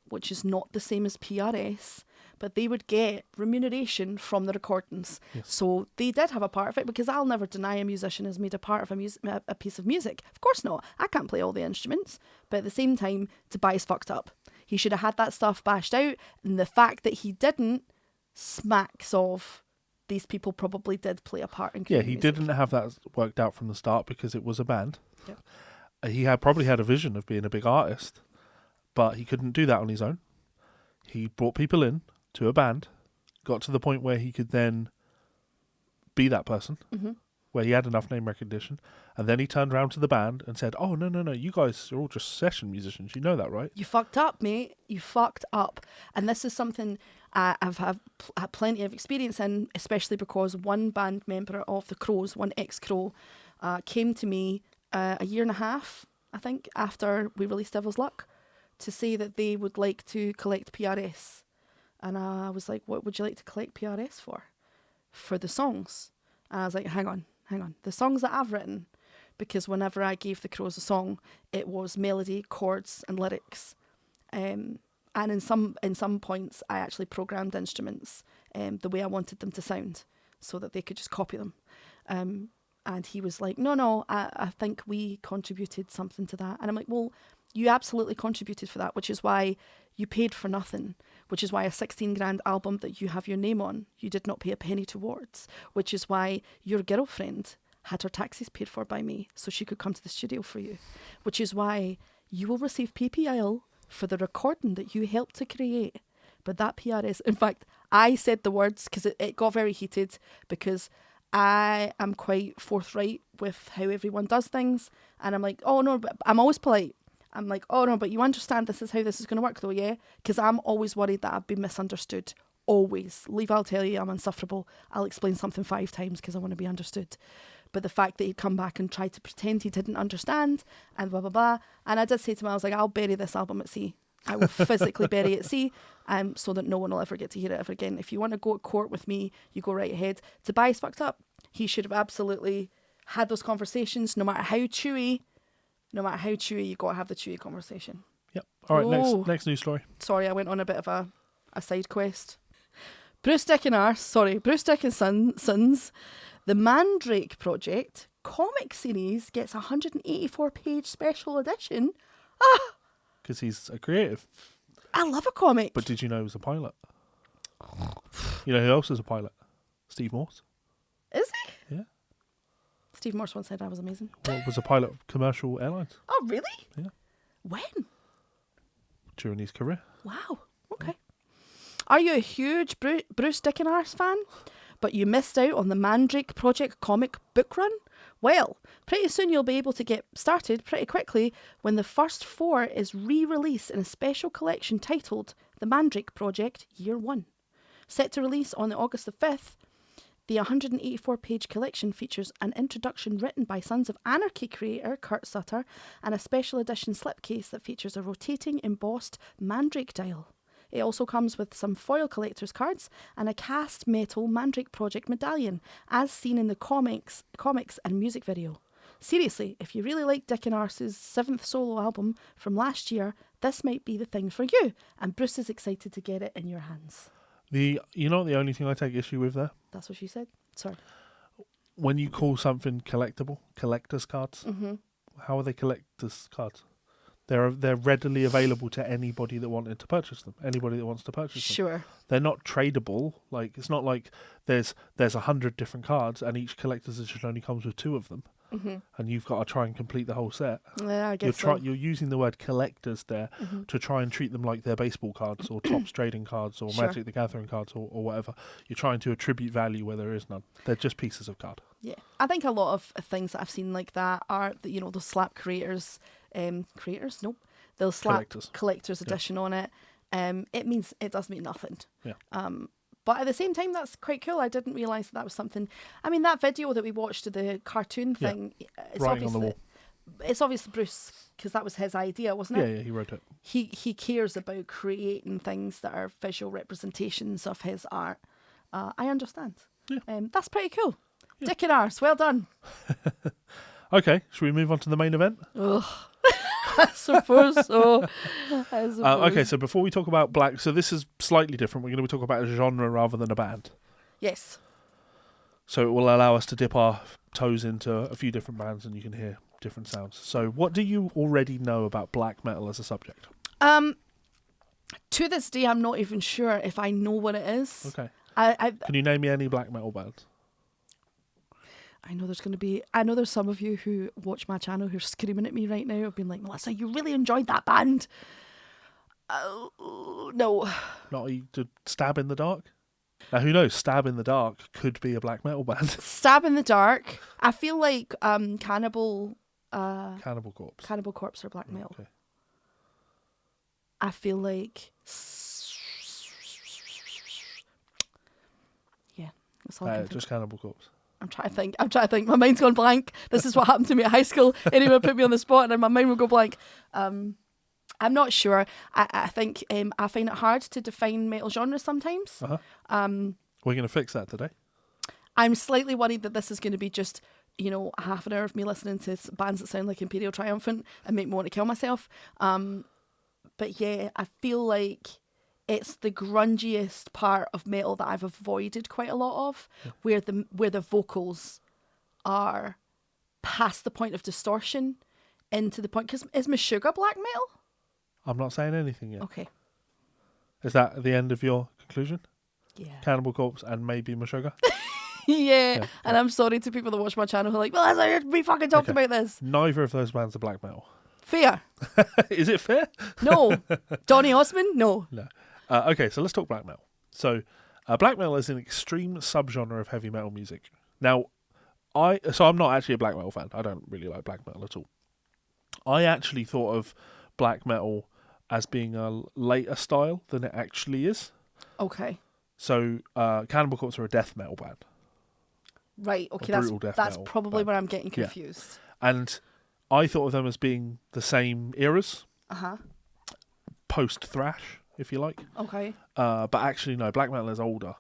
which is not the same as PRS, but they would get remuneration from the recordings. Yes. So they did have a part of it, because I'll never deny a musician has made a part of a piece of music. Of course not. I can't play all the instruments. But at the same time, Tobias fucked up. He should have had that stuff bashed out. And the fact that he didn't smacks of these people probably did play a part in music. He didn't have that worked out from the start because it was a band. Yeah. He probably had a vision of being a big artist, but he couldn't do that on his own. He brought people in to a band, got to the point where he could then be that person, where he had enough name recognition, and then he turned around to the band and said, oh, no, you guys are all just session musicians, you know that, right? You fucked up, mate. You fucked up. And this is something I've had plenty of experience in, especially because one band member of the Crows, one ex-Crow, came to me a year and a half, I think, after we released Devil's Luck, to say that they would like to collect PRS. And I was like, what would you like to collect PRS for? For the songs. And I was like, hang on. The songs that I've written, because whenever I gave the Crows a song, it was melody, chords and lyrics. And in some points, I actually programmed instruments the way I wanted them to sound. so that they could just copy them. And he was like, no, I think we contributed something to that. And I'm like, well, you absolutely contributed for that, which is why you paid for nothing, which is why a 16 grand album that you have your name on, you did not pay a penny towards, which is why your girlfriend had her taxis paid for by me so she could come to the studio for you, which is why you will receive PPL for the recording that you helped to create. But that PRS, in fact, I said the words because it got very heated because I am quite forthright with how everyone does things. And I'm like, oh no, but I'm always polite. I'm like, oh no, but you understand this is how this is going to work though, yeah? Because I'm always worried that I've been misunderstood. Always. Levi, I'll tell you I'm insufferable. I'll explain something 5 times because I want to be understood. But the fact that he'd come back and tried to pretend he didn't understand and blah, blah, blah. And I did say to him, I was like, I'll bury this album at sea. I will physically bury it at sea so that no one will ever get to hear it ever again. If you want to go to court with me, you go right ahead. Tobias fucked up. He should have absolutely had those conversations, no matter how chewy, you got to have the chewy conversation. Yep. All right, next news story. Sorry, I went on a bit of a side quest. Bruce Dick and Sons, the Mandrake Project comic series gets a 184-page special edition. Because he's a creative. I love a comic. But did you know he was a pilot? You know who else is a pilot? Steve Morse. Is he? Yeah. Steve Morse once said I was amazing. Well, was a pilot of commercial airlines. Oh, really? Yeah. When? During his career. Wow. Okay. Are you a huge Bruce Dickenhurst fan, but you missed out on the Mandrake Project comic book run? Well, pretty soon you'll be able to get started pretty quickly when the first 4 is re-released in a special collection titled The Mandrake Project Year 1. Set to release on August the 5th, the 184-page collection features an introduction written by Sons of Anarchy creator Kurt Sutter and a special edition slipcase that features a rotating embossed Mandrake dial. It also comes with some foil collector's cards and a cast metal Mandrake Project medallion, as seen in the comics and music video. Seriously, if you really like Dick and Arse's 7th solo album from last year, this might be the thing for you, and Bruce is excited to get it in your hands. The only thing I take issue with there? That's what she said. Sorry. When you call something collectible, collector's cards, how are they collector's cards? They're readily available to anybody that wanted to purchase them. Anybody that wants to purchase them. Sure. They're not tradable. Like, it's not like there's 100 different cards and each collector's edition only comes with 2 of them. And you've got to try and complete the whole set. Yeah, I guess so. You're using the word collectors there to try and treat them like they're baseball cards or Topps trading cards or Magic the Gathering cards or whatever. You're trying to attribute value where there is none. They're just pieces of card. Yeah. I think a lot of things that I've seen like that are, they'll slap creators. Nope. They'll slap collector's edition on it. It does mean nothing. Yeah. But at the same time, that's quite cool. I didn't realise that was something. I mean, that video that we watched of the cartoon thing, it's writing on the wall. It's obviously Bruce, because that was his idea, wasn't it? Yeah, he wrote it. He cares about creating things that are visual representations of his art. I understand. Yeah. That's pretty cool. Yeah. Dick and arse, well done. Okay, should we move on to the main event? Ugh. I suppose so. Okay, so before we talk about Black, so this is slightly different. We're going to be talking about a genre rather than a band. Yes. So it will allow us to dip our toes into a few different bands and you can hear different sounds. So what do you already know about black metal as a subject? To this day, I'm not even sure if I know what it is. Okay. Can you name me any black metal bands? I know there's some of you who watch my channel who are screaming at me right now. I've been like, Melissa, you really enjoyed that band. No. Not Stab in the Dark? Now, who knows? Stab in the Dark could be a black metal band. Stab in the Dark. I feel like Cannibal Corpse. Cannibal Corpse are black metal. Okay. I feel like... Yeah, that's all I can think. Just Cannibal Corpse. I'm trying to think. My mind's gone blank. This is what happened to me at high school. Anyone put me on the spot and my mind would go blank. I'm not sure. I think I find it hard to define metal genres sometimes. We're going to fix that today. I'm slightly worried that this is going to be just, half an hour of me listening to bands that sound like Imperial Triumphant and make me want to kill myself. But yeah, I feel like it's the grungiest part of metal that I've avoided quite a lot of, where the vocals are past the point of distortion into the point. Because is Meshuggah black metal? I'm not saying anything yet. Okay. Is that the end of your conclusion? Yeah. Cannibal Corpse and maybe Meshuggah? Yeah. And I'm sorry to people that watch my channel who are like, well, let's hear me fucking talk about this. Neither of those bands are black metal. Fair. Is it fair? No. Donny Osmond? No. No. Okay, so let's talk black metal. So, black metal is an extreme subgenre of heavy metal music. Now, I'm not actually a black metal fan. I don't really like black metal at all. I actually thought of black metal as being a later style than it actually is. Okay. So, Cannibal Corpse are a death metal band. Right. Okay. That's probably where I'm getting confused. Yeah. And I thought of them as being the same eras. Post thrash, if you like. Okay. But actually, no. Black metal is older,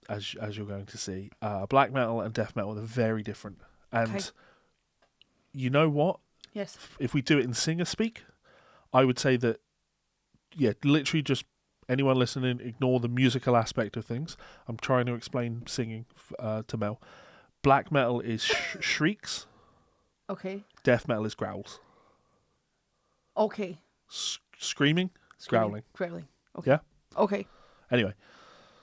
as you're going to see. Black metal and death metal are very different. And you know what? Yes. If we do it in singer speak, I would say that, literally just anyone listening, ignore the musical aspect of things. I'm trying to explain singing to Mel. Black metal is shrieks. Okay. Death metal is growls. Okay. Screaming, growling. Growling. Okay. Yeah? Okay. Anyway.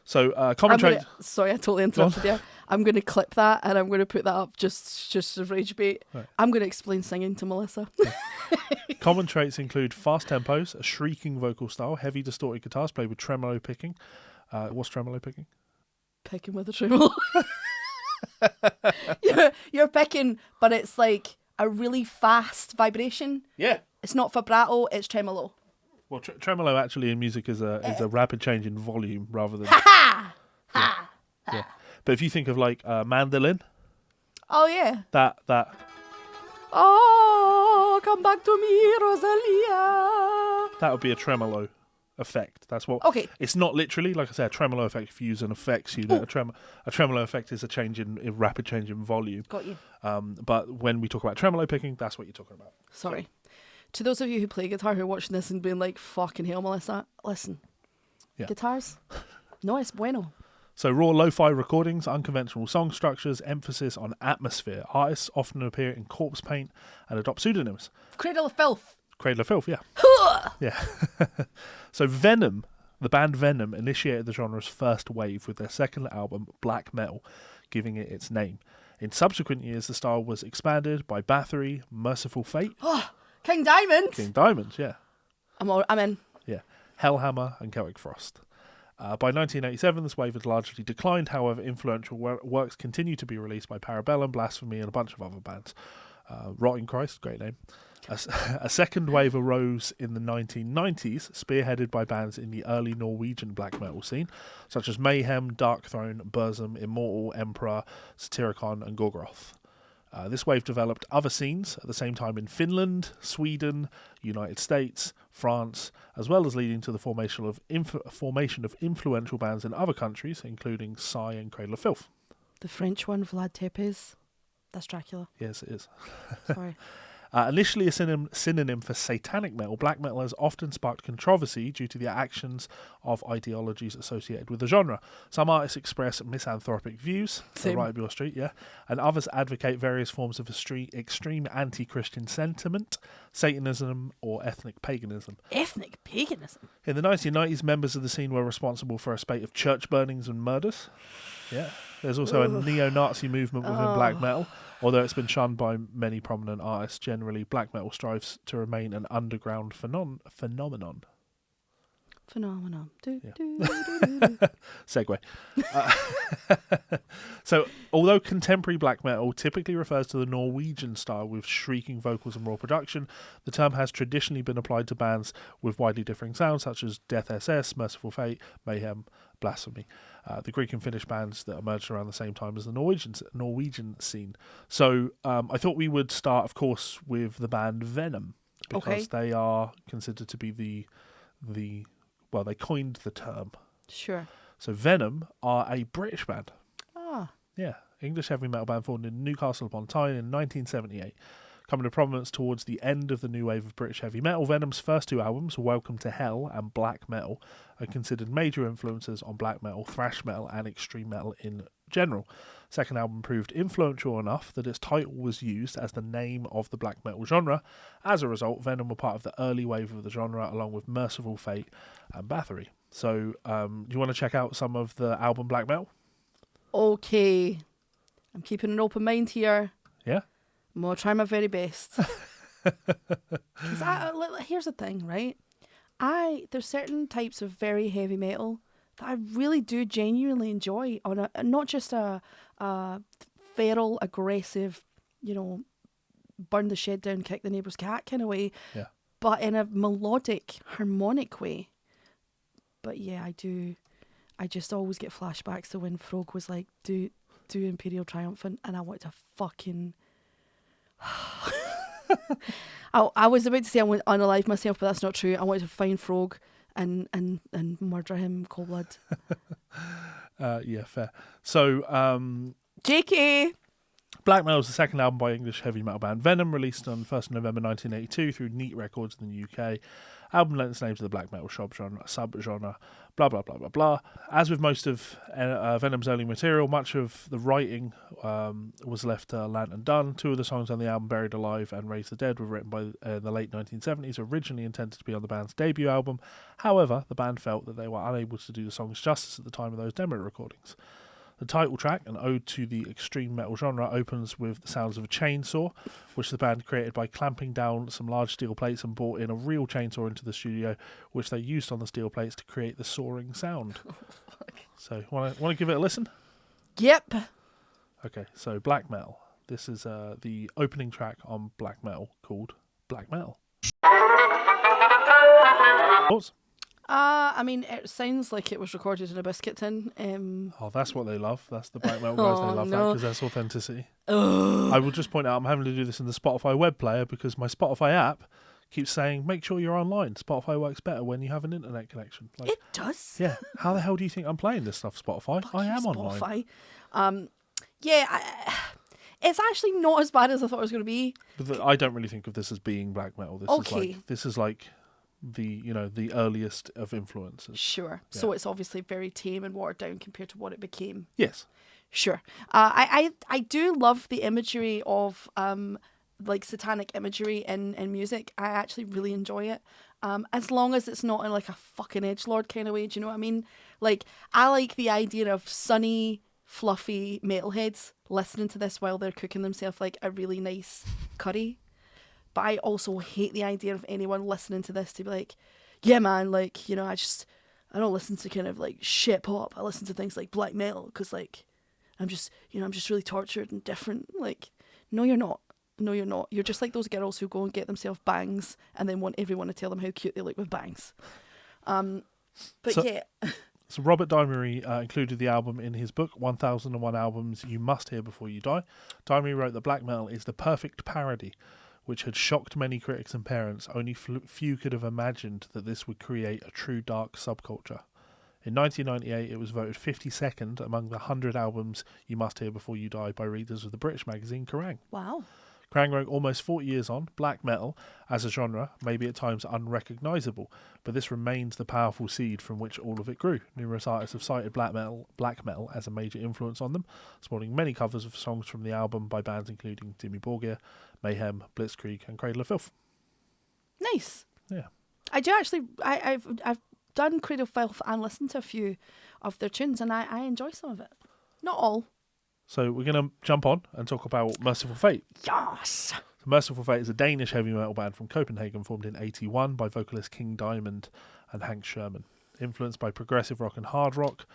So, commentary... Sorry, I totally interrupted you. I'm going to clip that and I'm going to put that up just as rage bait. Right. I'm going to explain singing to Melissa. Yeah. Common traits include fast tempos, a shrieking vocal style, heavy distorted guitars played with tremolo picking. What's tremolo picking? Picking with a tremolo. You're picking, but it's like a really fast vibration. Yeah. It's not vibrato, it's tremolo. Well, tremolo actually in music is a rapid change in volume rather than... Yeah. But if you think of like mandolin... Oh, yeah. That... Oh, come back to me, Rosalia. That would be a tremolo effect. That's what... Okay. It's not literally, like I said, a tremolo effect. If you use an effects unit, a tremolo effect is a rapid change in volume. Got you. But when we talk about tremolo picking, that's what you're talking about. Sorry. To those of you who play guitar who are watching this and being like, fucking hell, Melissa, listen. Yeah. Guitars? No, es bueno. So raw lo-fi recordings, unconventional song structures, emphasis on atmosphere. Artists often appear in corpse paint and adopt pseudonyms. Cradle of Filth. Cradle of Filth, yeah. Yeah. So Venom, the band Venom, initiated the genre's first wave with their second album, Black Metal, giving it its name. In subsequent years, the style was expanded by Bathory, Merciful Fate. King Diamond. King Diamond, yeah. I'm in. Yeah. Hellhammer and Celtic Frost. By 1987, this wave had largely declined. However, influential works continue to be released by Parabellum, Blasphemy, and a bunch of other bands. Rotting Christ, great name. A second wave arose in the 1990s, spearheaded by bands in the early Norwegian black metal scene, such as Mayhem, Darkthrone, Burzum, Immortal, Emperor, Satyricon, and Gorgoroth. This wave developed other scenes at the same time in Finland, Sweden, United States, France, as well as leading to the formation of influential bands in other countries, including Psy and Cradle of Filth. The French one, Vlad Tepes. That's Dracula. Yes, it is. Sorry. Initially a synonym for satanic metal, black metal has often sparked controversy due to the actions of ideologies associated with the genre. Some artists express misanthropic views, right up your street, yeah, and others advocate various forms of extreme anti-Christian sentiment, Satanism, or ethnic paganism. Ethnic paganism? In the 1990s, members of the scene were responsible for a spate of church burnings and murders. Yeah. There's also a neo-Nazi movement within black metal. Although it's been shunned by many prominent artists, generally black metal strives to remain an underground phenomenon. Segue. So, although contemporary black metal typically refers to the Norwegian style with shrieking vocals and raw production, the term has traditionally been applied to bands with widely differing sounds, such as Death SS, Merciful Fate, Mayhem, Blasphemy. The Greek and Finnish bands that emerged around the same time as the Norwegian scene. So, I thought we would start, of course, with the band Venom, because they are considered to be well, they coined the term. Sure. So Venom are a British band. Ah. Yeah. English heavy metal band formed in Newcastle upon Tyne in 1978. Coming to prominence towards the end of the new wave of British heavy metal, Venom's first 2 albums, Welcome to Hell and Black Metal, are considered major influences on black metal, thrash metal, and extreme metal in general. Second album proved influential enough that its title was used as the name of the black metal genre. As a result, Venom were part of the early wave of the genre, along with Merciful Fate and Bathory. So, do you want to check out some of the album Black Metal? Okay. I'm keeping an open mind here. Yeah? I'm going to try my very best. 'Cause here's the thing, right? There's certain types of very heavy metal that I really do genuinely enjoy on not just a feral, aggressive, burn the shed down, kick the neighbour's cat kind of way, Yeah. but in a melodic, harmonic way. But yeah, I just always get flashbacks to when Frog was like, do Imperial Triumphant, and I want to fucking... I was about to say I want to unalive myself, but that's not true. I wanted to find Frog and murder him cold blood. Yeah, fair. So, JK! Black Metal is the second album by English heavy metal band Venom, released on 1st November 1982 through Neat Records in the UK. Album lent its name to the black metal subgenre, blah, blah, blah, blah, blah. As with most of Venom's early material, much of the writing was left Lantern Done. 2 of the songs on the album, Buried Alive and Raise the Dead, were written by the late 1970s, originally intended to be on the band's debut album. However, the band felt that they were unable to do the songs justice at the time of those demo recordings. The title track, an ode to the extreme metal genre, opens with the sounds of a chainsaw, which the band created by clamping down some large steel plates and brought in a real chainsaw into the studio, which they used on the steel plates to create the sawing sound. So, want to give it a listen? Yep. Okay, so Black Metal. This is the opening track on Black Metal called Black Metal. Thoughts? I mean, it sounds like it was recorded in a biscuit tin. Oh, that's what they love. That's the black metal guys. They love that because that's authenticity. I will just point out I'm having to do this in the Spotify web player because my Spotify app keeps saying, make sure you're online. Spotify works better when you have an internet connection. Like, it does? Yeah. How the hell do you think I'm playing this stuff, Spotify? Fuck I you, am Spotify. online. It's actually not as bad as I thought it was going to be. But I don't really think of this as being black metal. This is like the earliest of influences. Sure. Yeah. So it's obviously very tame and watered down compared to what it became. Yes. Sure. I do love the imagery of like satanic imagery in music. I actually really enjoy it. As long as it's not in like a fucking edgelord kind of way, do you know what I mean? Like, I like the idea of sunny, fluffy metalheads listening to this while they're cooking themselves like a really nice curry. But I also hate the idea of anyone listening to this to be like, yeah, man, like, I don't listen to kind of like shit pop. I listen to things like black metal because like, I'm just really tortured and different. Like, no, you're not. No, you're not. You're just like those girls who go and get themselves bangs and then want everyone to tell them how cute they look with bangs. Yeah. So Robert Dimery included the album in his book, 1001 Albums You Must Hear Before You Die. Dimery wrote that black metal is the perfect parody, which had shocked many critics and parents. Only few could have imagined that this would create a true dark subculture. In 1998, it was voted 52nd among the 100 albums you must hear before you die by readers of the British magazine Kerrang. Wow. Kerrang wrote almost 40 years on, black metal, as a genre, may be at times unrecognisable, but this remains the powerful seed from which all of it grew. Numerous artists have cited black metal as a major influence on them, spawning many covers of songs from the album by bands including Dimmu Borgir, Mayhem, Blitzkrieg, and Cradle of Filth. Nice. Yeah. I do actually. I've done Cradle of Filth and listened to a few of their tunes, and I enjoy some of it. Not all. So we're going to jump on and talk about Merciful Fate. Yes. So Merciful Fate is a Danish heavy metal band from Copenhagen formed in 1981 by vocalist King Diamond and Hank Sherman. Influenced by progressive rock and hard rock,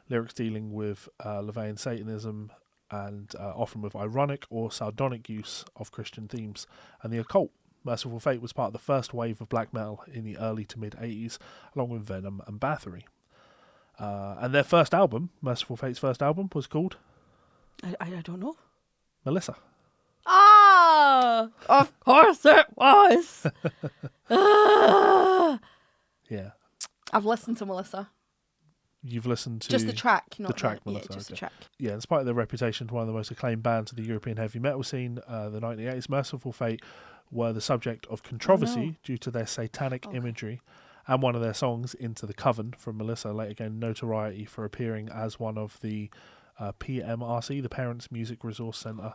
lyrics dealing with Levian Satanism and often with ironic or sardonic use of Christian themes and the occult. Merciful Fate was part of the first wave of black metal in the early to mid-80s, along with Venom and Bathory. And their first album, Merciful Fate's first album, was called... I don't know. Melisa. Ah! Of course it was! Yeah. I've listened to Melisa. You've listened to just the track, not the track, yeah, Melissa, just the okay. track. Yeah, in spite of their reputation to one of the most acclaimed bands of the European heavy metal scene, the 1980s, Merciful Fate were the subject of controversy due to their satanic imagery, and one of their songs, Into the Coven, from Melisa, later gained notoriety for appearing as one of the PMRC, the Parents Music Resource Centre,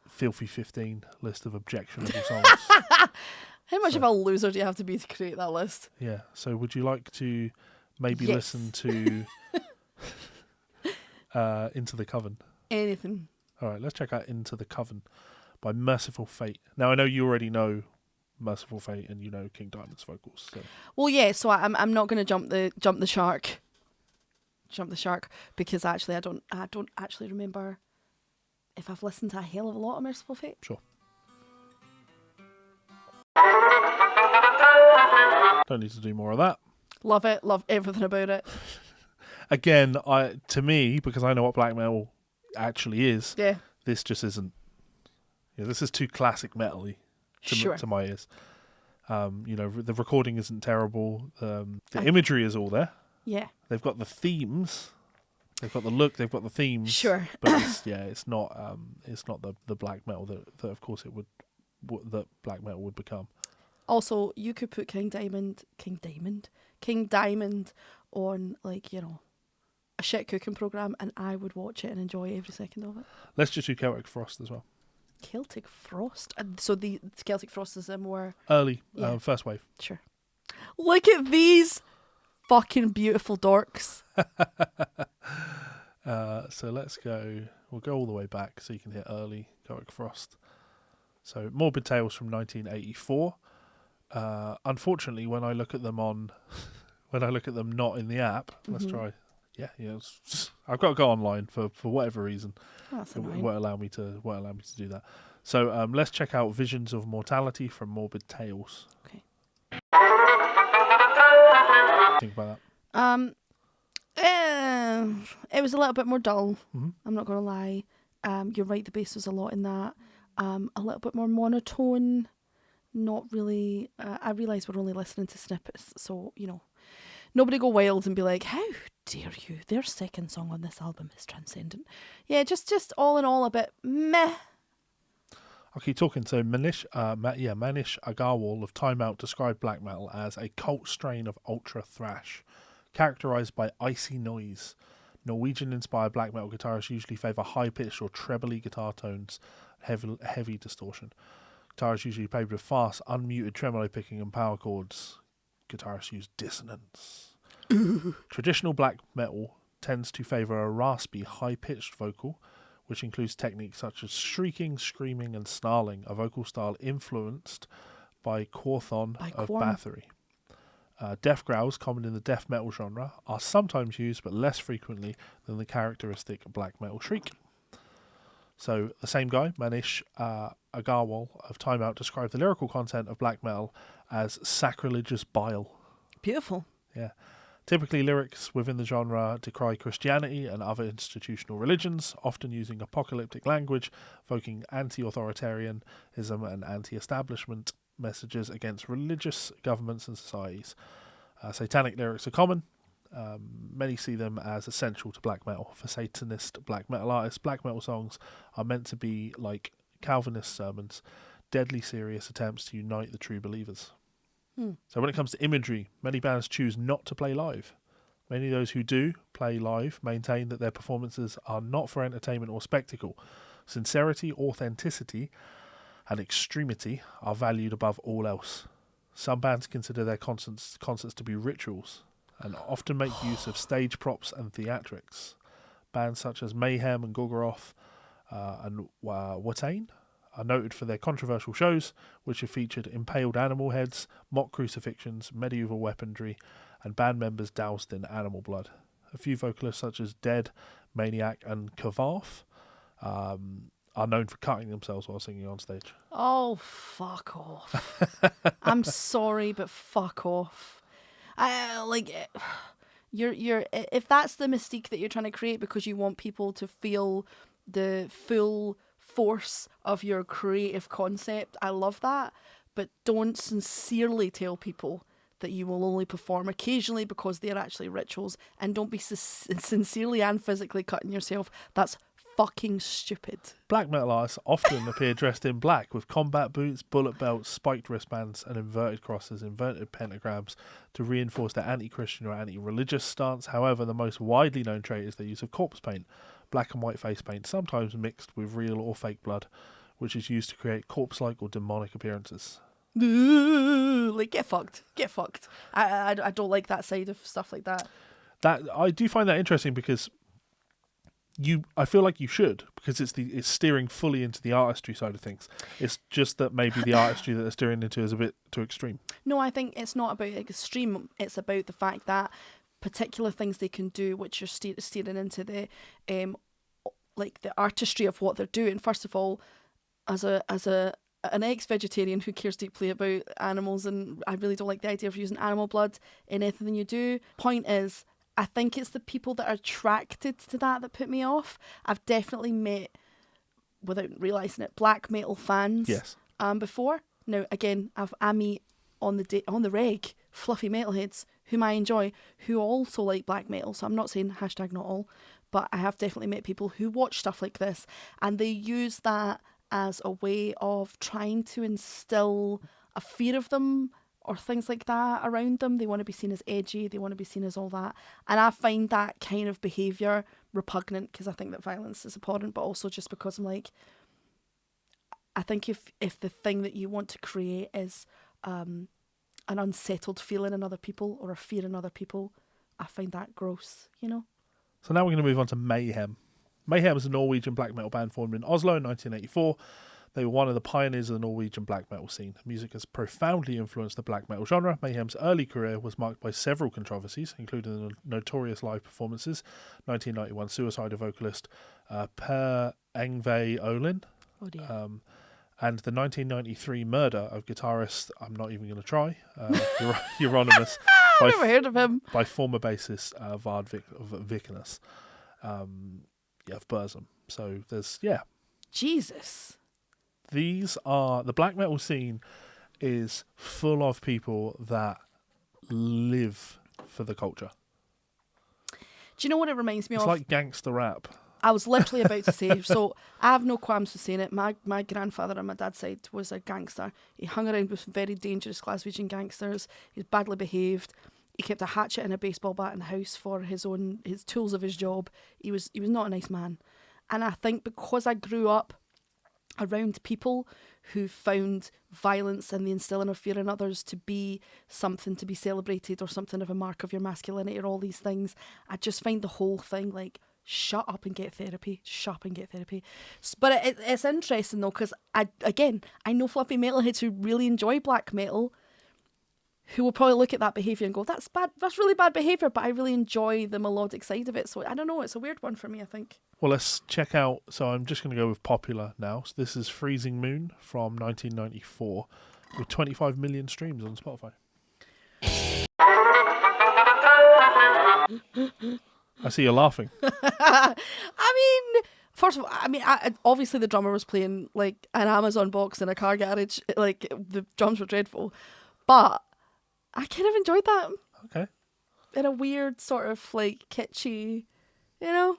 Filthy 15 list of objectionable songs. How much of a loser do you have to be to create that list? Yeah, so would you like to maybe Yes. listen to Into the Coven? Anything. All right, let's check out Into the Coven by Merciful Fate. Now, I know you already know Merciful Fate and you know King Diamond's vocals. So. Well, yeah, so I'm not going to jump the shark. Jump the shark, because actually I don't actually remember if I've listened to a hell of a lot of Merciful Fate. Sure. Don't need to do more of that. Love it, love everything about it. Again, to me, because I know what black metal actually is, this just isn't. This is too classic metal-y to my ears. The recording isn't terrible. The imagery is all there. Yeah. They've got the themes. They've got the look. They've got the themes. Sure. But it's not the black metal that of course it would that black metal would become. Also, you could put King Diamond on, like, a shit cooking program, and I would watch it and enjoy every second of it. Let's just do Celtic Frost as well. Celtic Frost. So the Celtic Frost is a more early first wave. Sure. Look at these fucking beautiful dorks. So let's go. We'll go all the way back so you can hit early Celtic Frost. So Morbid Tales from 1984. Unfortunately, when I look at them not in the app, let's try. Yeah. I've got to go online for whatever reason. Oh, that's It annoying. won't allow me to do that. So let's check out Visions of Mortality from Morbid Tales. Okay. Think about that. It was a little bit more dull. Mm-hmm. I'm not going to lie. You're right, the bass was a lot in that. A little bit more monotone. Not really. I realise we're only listening to snippets, so, nobody go wild and be like, how dare you? Their second song on this album is transcendent. Yeah, just all in all a bit meh. I'll keep talking. So Manish Agarwal of Time Out described black metal as a cult strain of ultra thrash, characterised by icy noise. Norwegian-inspired black metal guitarists usually favour high-pitched or trebly guitar tones, heavy distortion. Guitarists usually played with fast, unmuted tremolo picking and power chords. Guitarists use dissonance. Traditional black metal tends to favour a raspy, high-pitched vocal, which includes techniques such as shrieking, screaming, and snarling, a vocal style influenced by Quorthon of Bathory. Death growls, common in the death metal genre, are sometimes used but less frequently than the characteristic black metal shriek. So the same guy, Manish Agarwal of Time Out, described the lyrical content of black metal as sacrilegious bile. Beautiful. Yeah. Typically, lyrics within the genre decry Christianity and other institutional religions, often using apocalyptic language, evoking anti-authoritarianism and anti-establishment messages against religious governments and societies. Satanic lyrics are common. Many see them as essential to black metal. For Satanist black metal artists, black metal songs are meant to be like Calvinist sermons, deadly serious attempts to unite the true believers. So when it comes to imagery, many bands choose not to play live. Many of those who do play live maintain that their performances are not for entertainment or spectacle. Sincerity, authenticity, and extremity are valued above all else. Some bands consider their concerts to be rituals and often make use of stage props and theatrics. Bands such as Mayhem and Gorgoroth and Watain are noted for their controversial shows, which have featured impaled animal heads, mock crucifixions, medieval weaponry, and band members doused in animal blood. A few vocalists such as Dead, Maniac, and Kavarth are known for cutting themselves while singing on stage. Oh, fuck off. I'm sorry, but fuck off. You're if that's the mystique that you're trying to create because you want people to feel the full force of your creative concept, I love that, but don't sincerely tell people that you will only perform occasionally because they are actually rituals, and don't be sincerely and physically cutting yourself. That's fucking stupid. Black metal artists often appear dressed in black with combat boots, bullet belts, spiked wristbands, and inverted crosses, inverted pentagrams to reinforce their anti-Christian or anti-religious stance. However, the most widely known trait is the use of corpse paint, black and white face paint, sometimes mixed with real or fake blood, which is used to create corpse-like or demonic appearances. Like, get fucked. I don't like that side of stuff like that. That I do find that interesting because I feel like you should, because it's steering fully into the artistry side of things. It's just that maybe the artistry that they're steering into is a bit too extreme. No, I think it's not about extreme. It's about the fact that particular things they can do, which are steering into the like the artistry of what they're doing. First of all, as an ex-vegetarian who cares deeply about animals, and I really don't like the idea of using animal blood in anything you do. Point is, I think it's the people that are attracted to that put me off. I've definitely met, without realising it, black metal fans. Yes. Before. Now, again, I meet on the reg fluffy metalheads whom I enjoy, who also like black metal. So I'm not saying # not all, but I have definitely met people who watch stuff like this, and they use that as a way of trying to instill a fear of them or things like that around them. They want to be seen as edgy, they want to be seen as all that. And I find that kind of behaviour repugnant, because I think that violence is abhorrent, but also just because I'm like, I think if the thing that you want to create is an unsettled feeling in other people or a fear in other people, I find that gross, you know? So now we're going to move on to Mayhem. Mayhem is a Norwegian black metal band formed in Oslo in 1984. They were one of the pioneers of the Norwegian black metal scene. Music has profoundly influenced the black metal genre. Mayhem's early career was marked by several controversies, including the notorious live performances, 1991 suicide of vocalist Per Yngve Olin, Oh dear. and the 1993 murder of guitarist, I'm not even going to try, Euronymous, I've never heard of him. by former bassist Vard Vikernes. Of Burzum. So there's, Jesus. These are, the black metal scene is full of people that live for the culture. Do you know what it reminds me It's of? like gangster rap. I was literally about to say, so I have no qualms with saying it. My grandfather on my dad's side was a gangster. He hung around with very dangerous Glaswegian gangsters. He was badly behaved. He kept a hatchet and a baseball bat in the house for his tools of his job. He was not a nice man. And I think because I grew up around people who found violence and the instilling of fear in others to be something to be celebrated or something of a mark of your masculinity or all these things, I just find the whole thing like, shut up and get therapy. But it's interesting though, because I know fluffy metalheads who really enjoy black metal, who will probably look at that behaviour and go, that's bad, that's really bad behaviour, but I really enjoy the melodic side of it. So I don't know, it's a weird one for me, I think. Well, let's check out, so I'm just going to go with popular now. So this is Freezing Moon from 1994 with 25 million streams on Spotify. I see you're laughing. I mean, first of all, obviously the drummer was playing like an Amazon box in a car garage, like the drums were dreadful, but I kind of enjoyed that. Okay. In a weird sort of like kitschy, you know?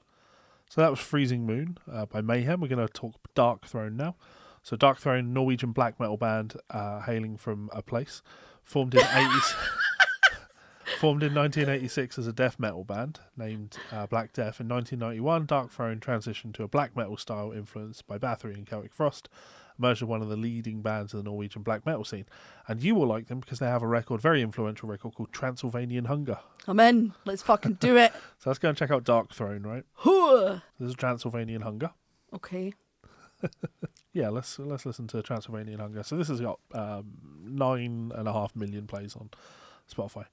So that was Freezing Moon by Mayhem. We're going to talk Dark Throne now. So Dark Throne, Norwegian black metal band hailing from a place, formed in 1986 as a death metal band named Black Death. In 1991, Dark Throne transitioned to a black metal style influenced by Bathory and Celtic Frost, emerged as one of the leading bands of the Norwegian black metal scene. And you will like them because they have a very influential record called Transylvanian Hunger. I'm in. Let's fucking do it. So let's go and check out Dark Throne, right? Hooah. This is Transylvanian Hunger. Okay. Yeah, let's listen to Transylvanian Hunger. So this has got 9.5 million plays on Spotify.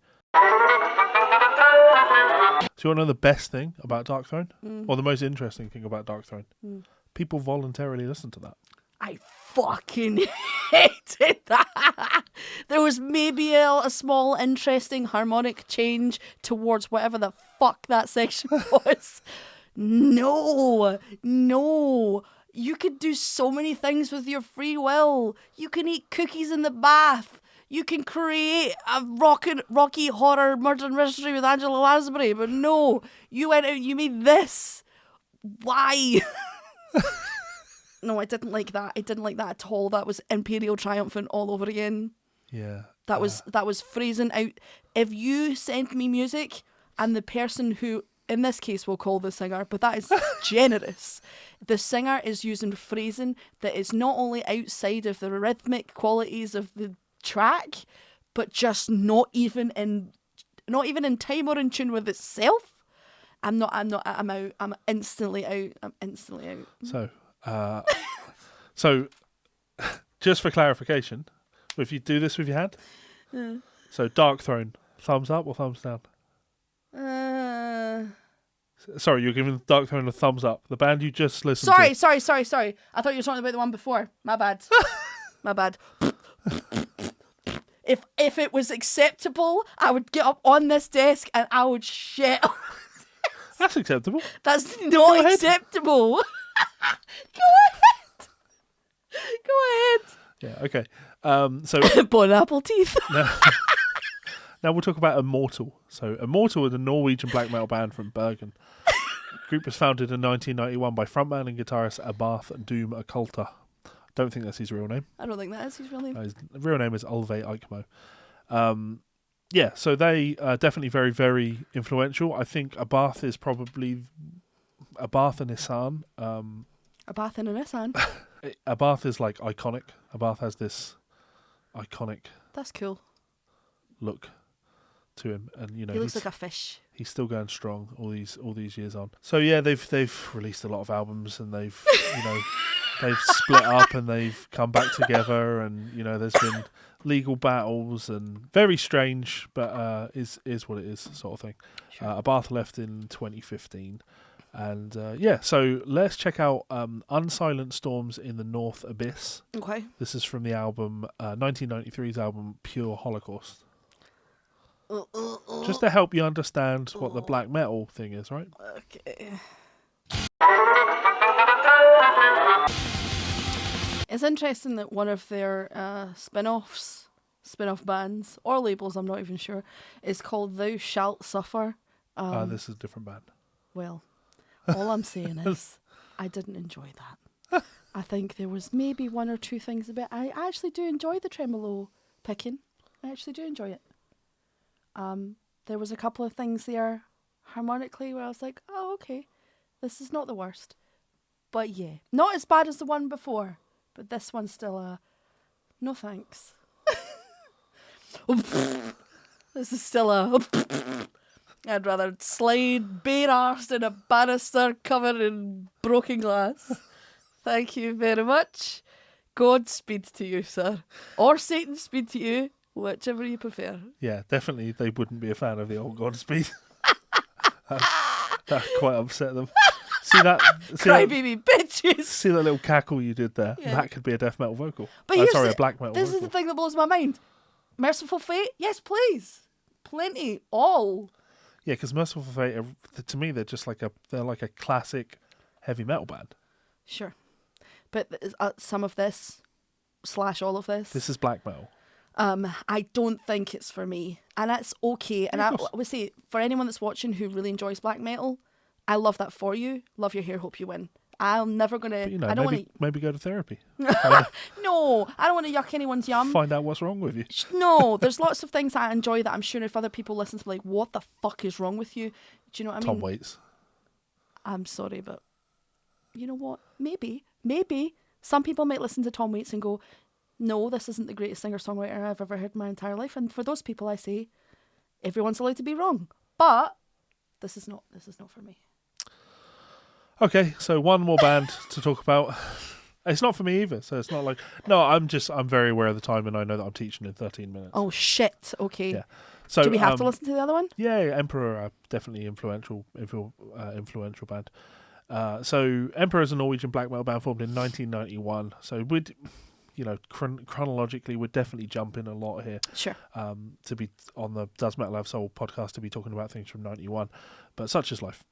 So you want to know the best thing about Dark Throne? Or the most interesting thing about Dark Throne? People voluntarily listen to that. I fucking hated that. There was maybe a small interesting harmonic change towards whatever the fuck that section was. No. You could do so many things with your free will. You can eat cookies in the bath. You can create a rocky horror murder mystery with Angela Lansbury, but no, you went out and you made this. Why? No, I didn't like that. I didn't like that at all. That was Imperial Triumphant all over again. Yeah. That was phrasing out. If you send me music and the person who, in this case, we'll call the singer, but that is generous. The singer is using phrasing that is not only outside of the rhythmic qualities of the track, but just not even in time or in tune with itself. I'm out. I'm instantly out. So, just for clarification, if you do this with your hand, so Dark Throne, thumbs up or thumbs down? Sorry, you're giving Dark Throne a thumbs up. The band you just listened to. Sorry. I thought you were talking about the one before. My bad. My bad. If it was acceptable, I would get up on this desk and I would shit. That's acceptable. That's not acceptable. Go ahead. Yeah, okay. So Bon apple teeth. now we'll talk about Immortal. So Immortal is a Norwegian black metal band from Bergen. The group was founded in 1991 by frontman and guitarist Abarth Doom Occulta. Don't think that's his real name. I don't think that is his real name. His real name is Ulve Eichmo. Yeah, so they are definitely very, very influential. I think Abarth is probably Abarth and Isan. Abarth and an Isan. Abarth is like iconic. Abarth has this iconic That's cool. look to him, and you know He looks like a fish. he's still going strong all these years on. So yeah, they've released a lot of albums, and they've they've split up and they've come back together, and there's been legal battles and very strange, but is what it is sort of thing. Sure. Abarth left in 2015. And so let's check out Unsilent Storms in the North Abyss. Okay. This is from the album, 1993's album, Pure Holocaust. Just to help you understand what the black metal thing is, right? Okay. It's interesting that one of their spin-off bands, or labels, I'm not even sure, is called Thou Shalt Suffer. This is a different band. Well, all I'm saying is I didn't enjoy that. I think there was maybe one or two things about I actually do enjoy the tremolo picking. I actually do enjoy it. There was a couple of things there harmonically where I was like, oh, okay, this is not the worst. But yeah, not as bad as the one before, but this one's still no thanks. This is still I'd rather slide bare-arsed in a banister covered in broken glass. Thank you very much. Godspeed to you, sir. Or Satan speed to you, whichever you prefer. Yeah, definitely they wouldn't be a fan of the old Godspeed. that quite upset them. Crybaby bitches. See that little cackle you did there? Yeah. That could be a death metal vocal. But a black metal this vocal. is the thing that blows my mind. Merciful Fate? Yes, please. Plenty. All. Yeah, because Merciful Fate, to me, they're like a classic heavy metal band. Sure. But some of this / all of this. This is black metal. I don't think it's for me. And that's okay. And I would say, for anyone that's watching who really enjoys black metal, I love that for you. Love your hair, hope you win. I'm never going to... I don't maybe go to therapy. No, I don't want to yuck anyone's yum. Find out what's wrong with you. No, there's lots of things I enjoy that I'm sure if other people listen to, like, what the fuck is wrong with you? Do you know what I mean? Tom Waits. I'm sorry, but you know what? Maybe some people might listen to Tom Waits and go, no, this isn't the greatest singer-songwriter I've ever heard in my entire life. And for those people, I say, everyone's allowed to be wrong. But this is not for me. Okay, so one more band to talk about. It's not for me either, so it's not like... No, I'm very aware of the time, and I know that I'm teaching in 13 minutes. Oh, shit. Okay. Yeah. So, do we have to listen to the other one? Yeah, Emperor are definitely influential band. So Emperor is a Norwegian black metal band formed in 1991. So chronologically, we'd definitely jump in a lot here. Sure. To be on the Does Metal Have Soul podcast, to be talking about things from 91. But such is life.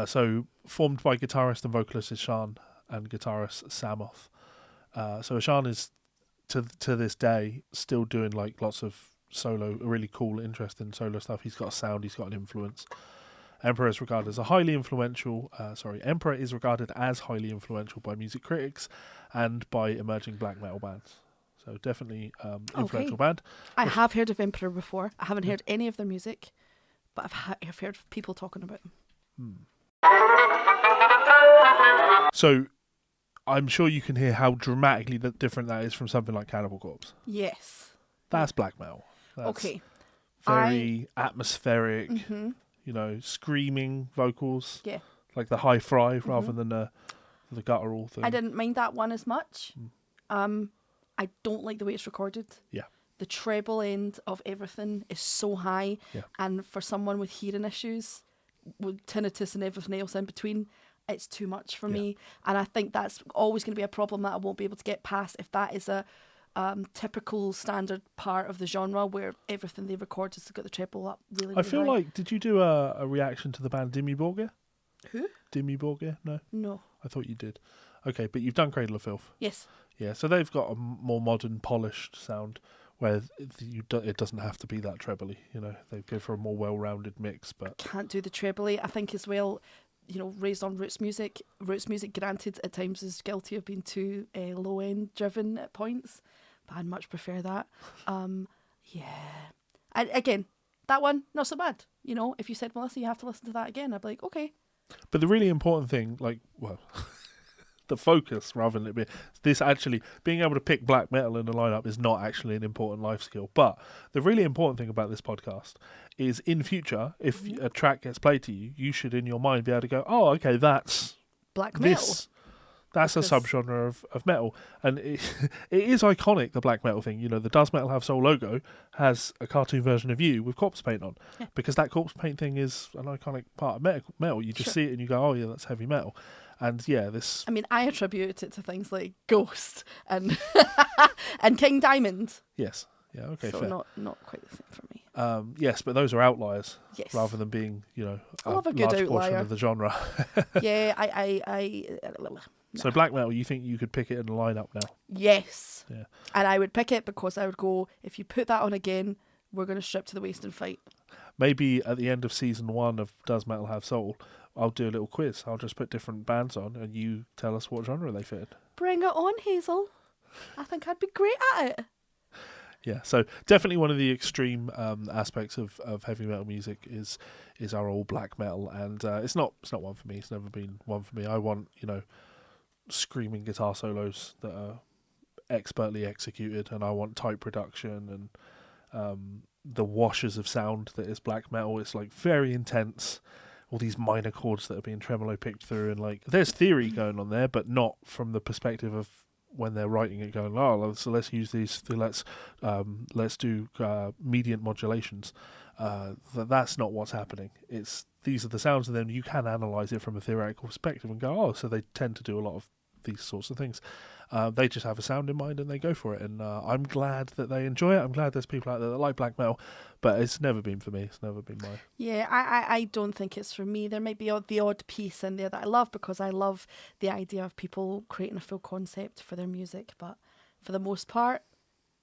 So formed by guitarist and vocalist Ishan and guitarist Samoth. So Ishan is to this day still doing like lots of solo, really cool, interesting solo stuff. He's got a sound, he's got an influence. Emperor is regarded as highly influential by music critics and by emerging black metal bands. So definitely influential band. I have heard of Emperor before. I haven't heard any of their music, but I've heard people talking about them. So I'm sure you can hear how dramatically different that is from something like Cannibal Corpse. Yes. That's black metal. That's okay. very atmospheric, screaming vocals. Yeah. Like the high fry rather than the guttural thing. I didn't mind that one as much. I don't like the way it's recorded. Yeah. The treble end of everything is so high. Yeah. And for someone with hearing issues, with tinnitus and everything else in between, it's too much for me. And I think that's always going to be a problem that I won't be able to get past if that is a typical standard part of the genre where everything they record is to get the treble up really, really I feel high. like, did you do a reaction to the band Dimmu Borgir? Who? Dimmu Borgir? No? No. I thought you did. Okay, but you've done Cradle of Filth. Yes. Yeah, so they've got a more modern, polished sound where it doesn't have to be that trebly. They go for a more well-rounded mix. But can't do the trebly. I think as well, raised on roots music. Roots music, granted, at times is guilty of being too low-end driven at points, but I'd much prefer that. Again, that one, not so bad. If you said, Melissa, you have to listen to that again, I'd be like, okay. But the really important thing, the focus rather than it being this, actually being able to pick black metal in the lineup is not actually an important life skill. But the really important thing about this podcast is in future, if a track gets played to you, you should in your mind be able to go, oh, okay, that's black metal. That's a subgenre of metal. And it is iconic, the black metal thing. The Does Metal Have Soul logo has a cartoon version of you with corpse paint on. Yeah. Because that corpse paint thing is an iconic part of metal. You just see it and you go, oh yeah, that's heavy metal. And yeah, this... I mean, I attribute it to things like Ghost and and King Diamond. Yes. Yeah, okay, so fair. not quite the same for me. Yes, but those are outliers. Yes. Rather than being, a love a good large outlier. portion of the genre. Yeah, I So black metal, you think you could pick it in the lineup now? Yes. Yeah. And I would pick it because I would go, if you put that on again, we're going to strip to the waist and fight. Maybe at the end of season 1 of Does Metal Have Soul, I'll do a little quiz. I'll just put different bands on and you tell us what genre they fit in. Bring it on, Hazel. I think I'd be great at it. Yeah, so definitely one of the extreme aspects of heavy metal music is our all black metal, and it's not one for me. It's never been one for me. I want screaming guitar solos that are expertly executed, and I want tight production and the washes of sound that is black metal. It's like very intense. All these minor chords that are being tremolo picked through, and there's theory going on there, but not from the perspective of when they're writing it, going, so let's use these, let's do mediant modulations. That's not what's happening. These are the sounds, and then you can analyze it from a theoretical perspective and go, so they tend to do a lot of these sorts of things. They just have a sound in mind and they go for it, and I'm glad that they enjoy it. I'm glad there's people out there that like black metal, but it's never been for me. It's never been my... Yeah, I don't think it's for me. There might be the odd piece in there that I love because I love the idea of people creating a full concept for their music, but for the most part,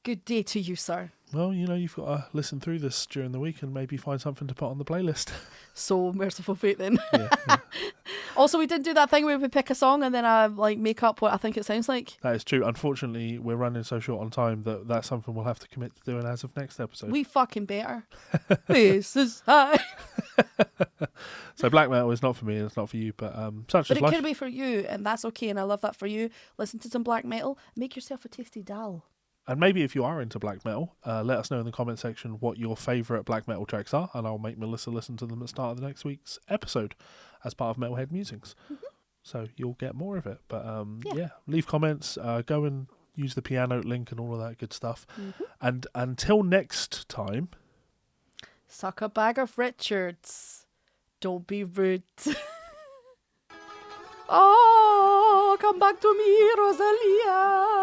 good day to you, sir. Well, you've got to listen through this during the week and maybe find something to put on the playlist. So merciful fate then. Yeah. Also, we did do that thing where we pick a song and then I make up what I think it sounds like. That is true. Unfortunately, we're running so short on time that's something we'll have to commit to doing as of next episode. We fucking better. This is high. So black metal is not for me and it's not for you, but such but is life. But it could be for you, and that's okay, and I love that for you. Listen to some black metal. Make yourself a tasty dal. And maybe if you are into black metal, let us know in the comment section what your favourite black metal tracks are, and I'll make Melissa listen to them at the start of the next week's episode as part of Metalhead Musings. Mm-hmm. So you'll get more of it. But leave comments, go and use the piano link and all of that good stuff. Mm-hmm. And until next time... Suck a bag of Richards. Don't be rude. Oh, come back to me, Rosalia.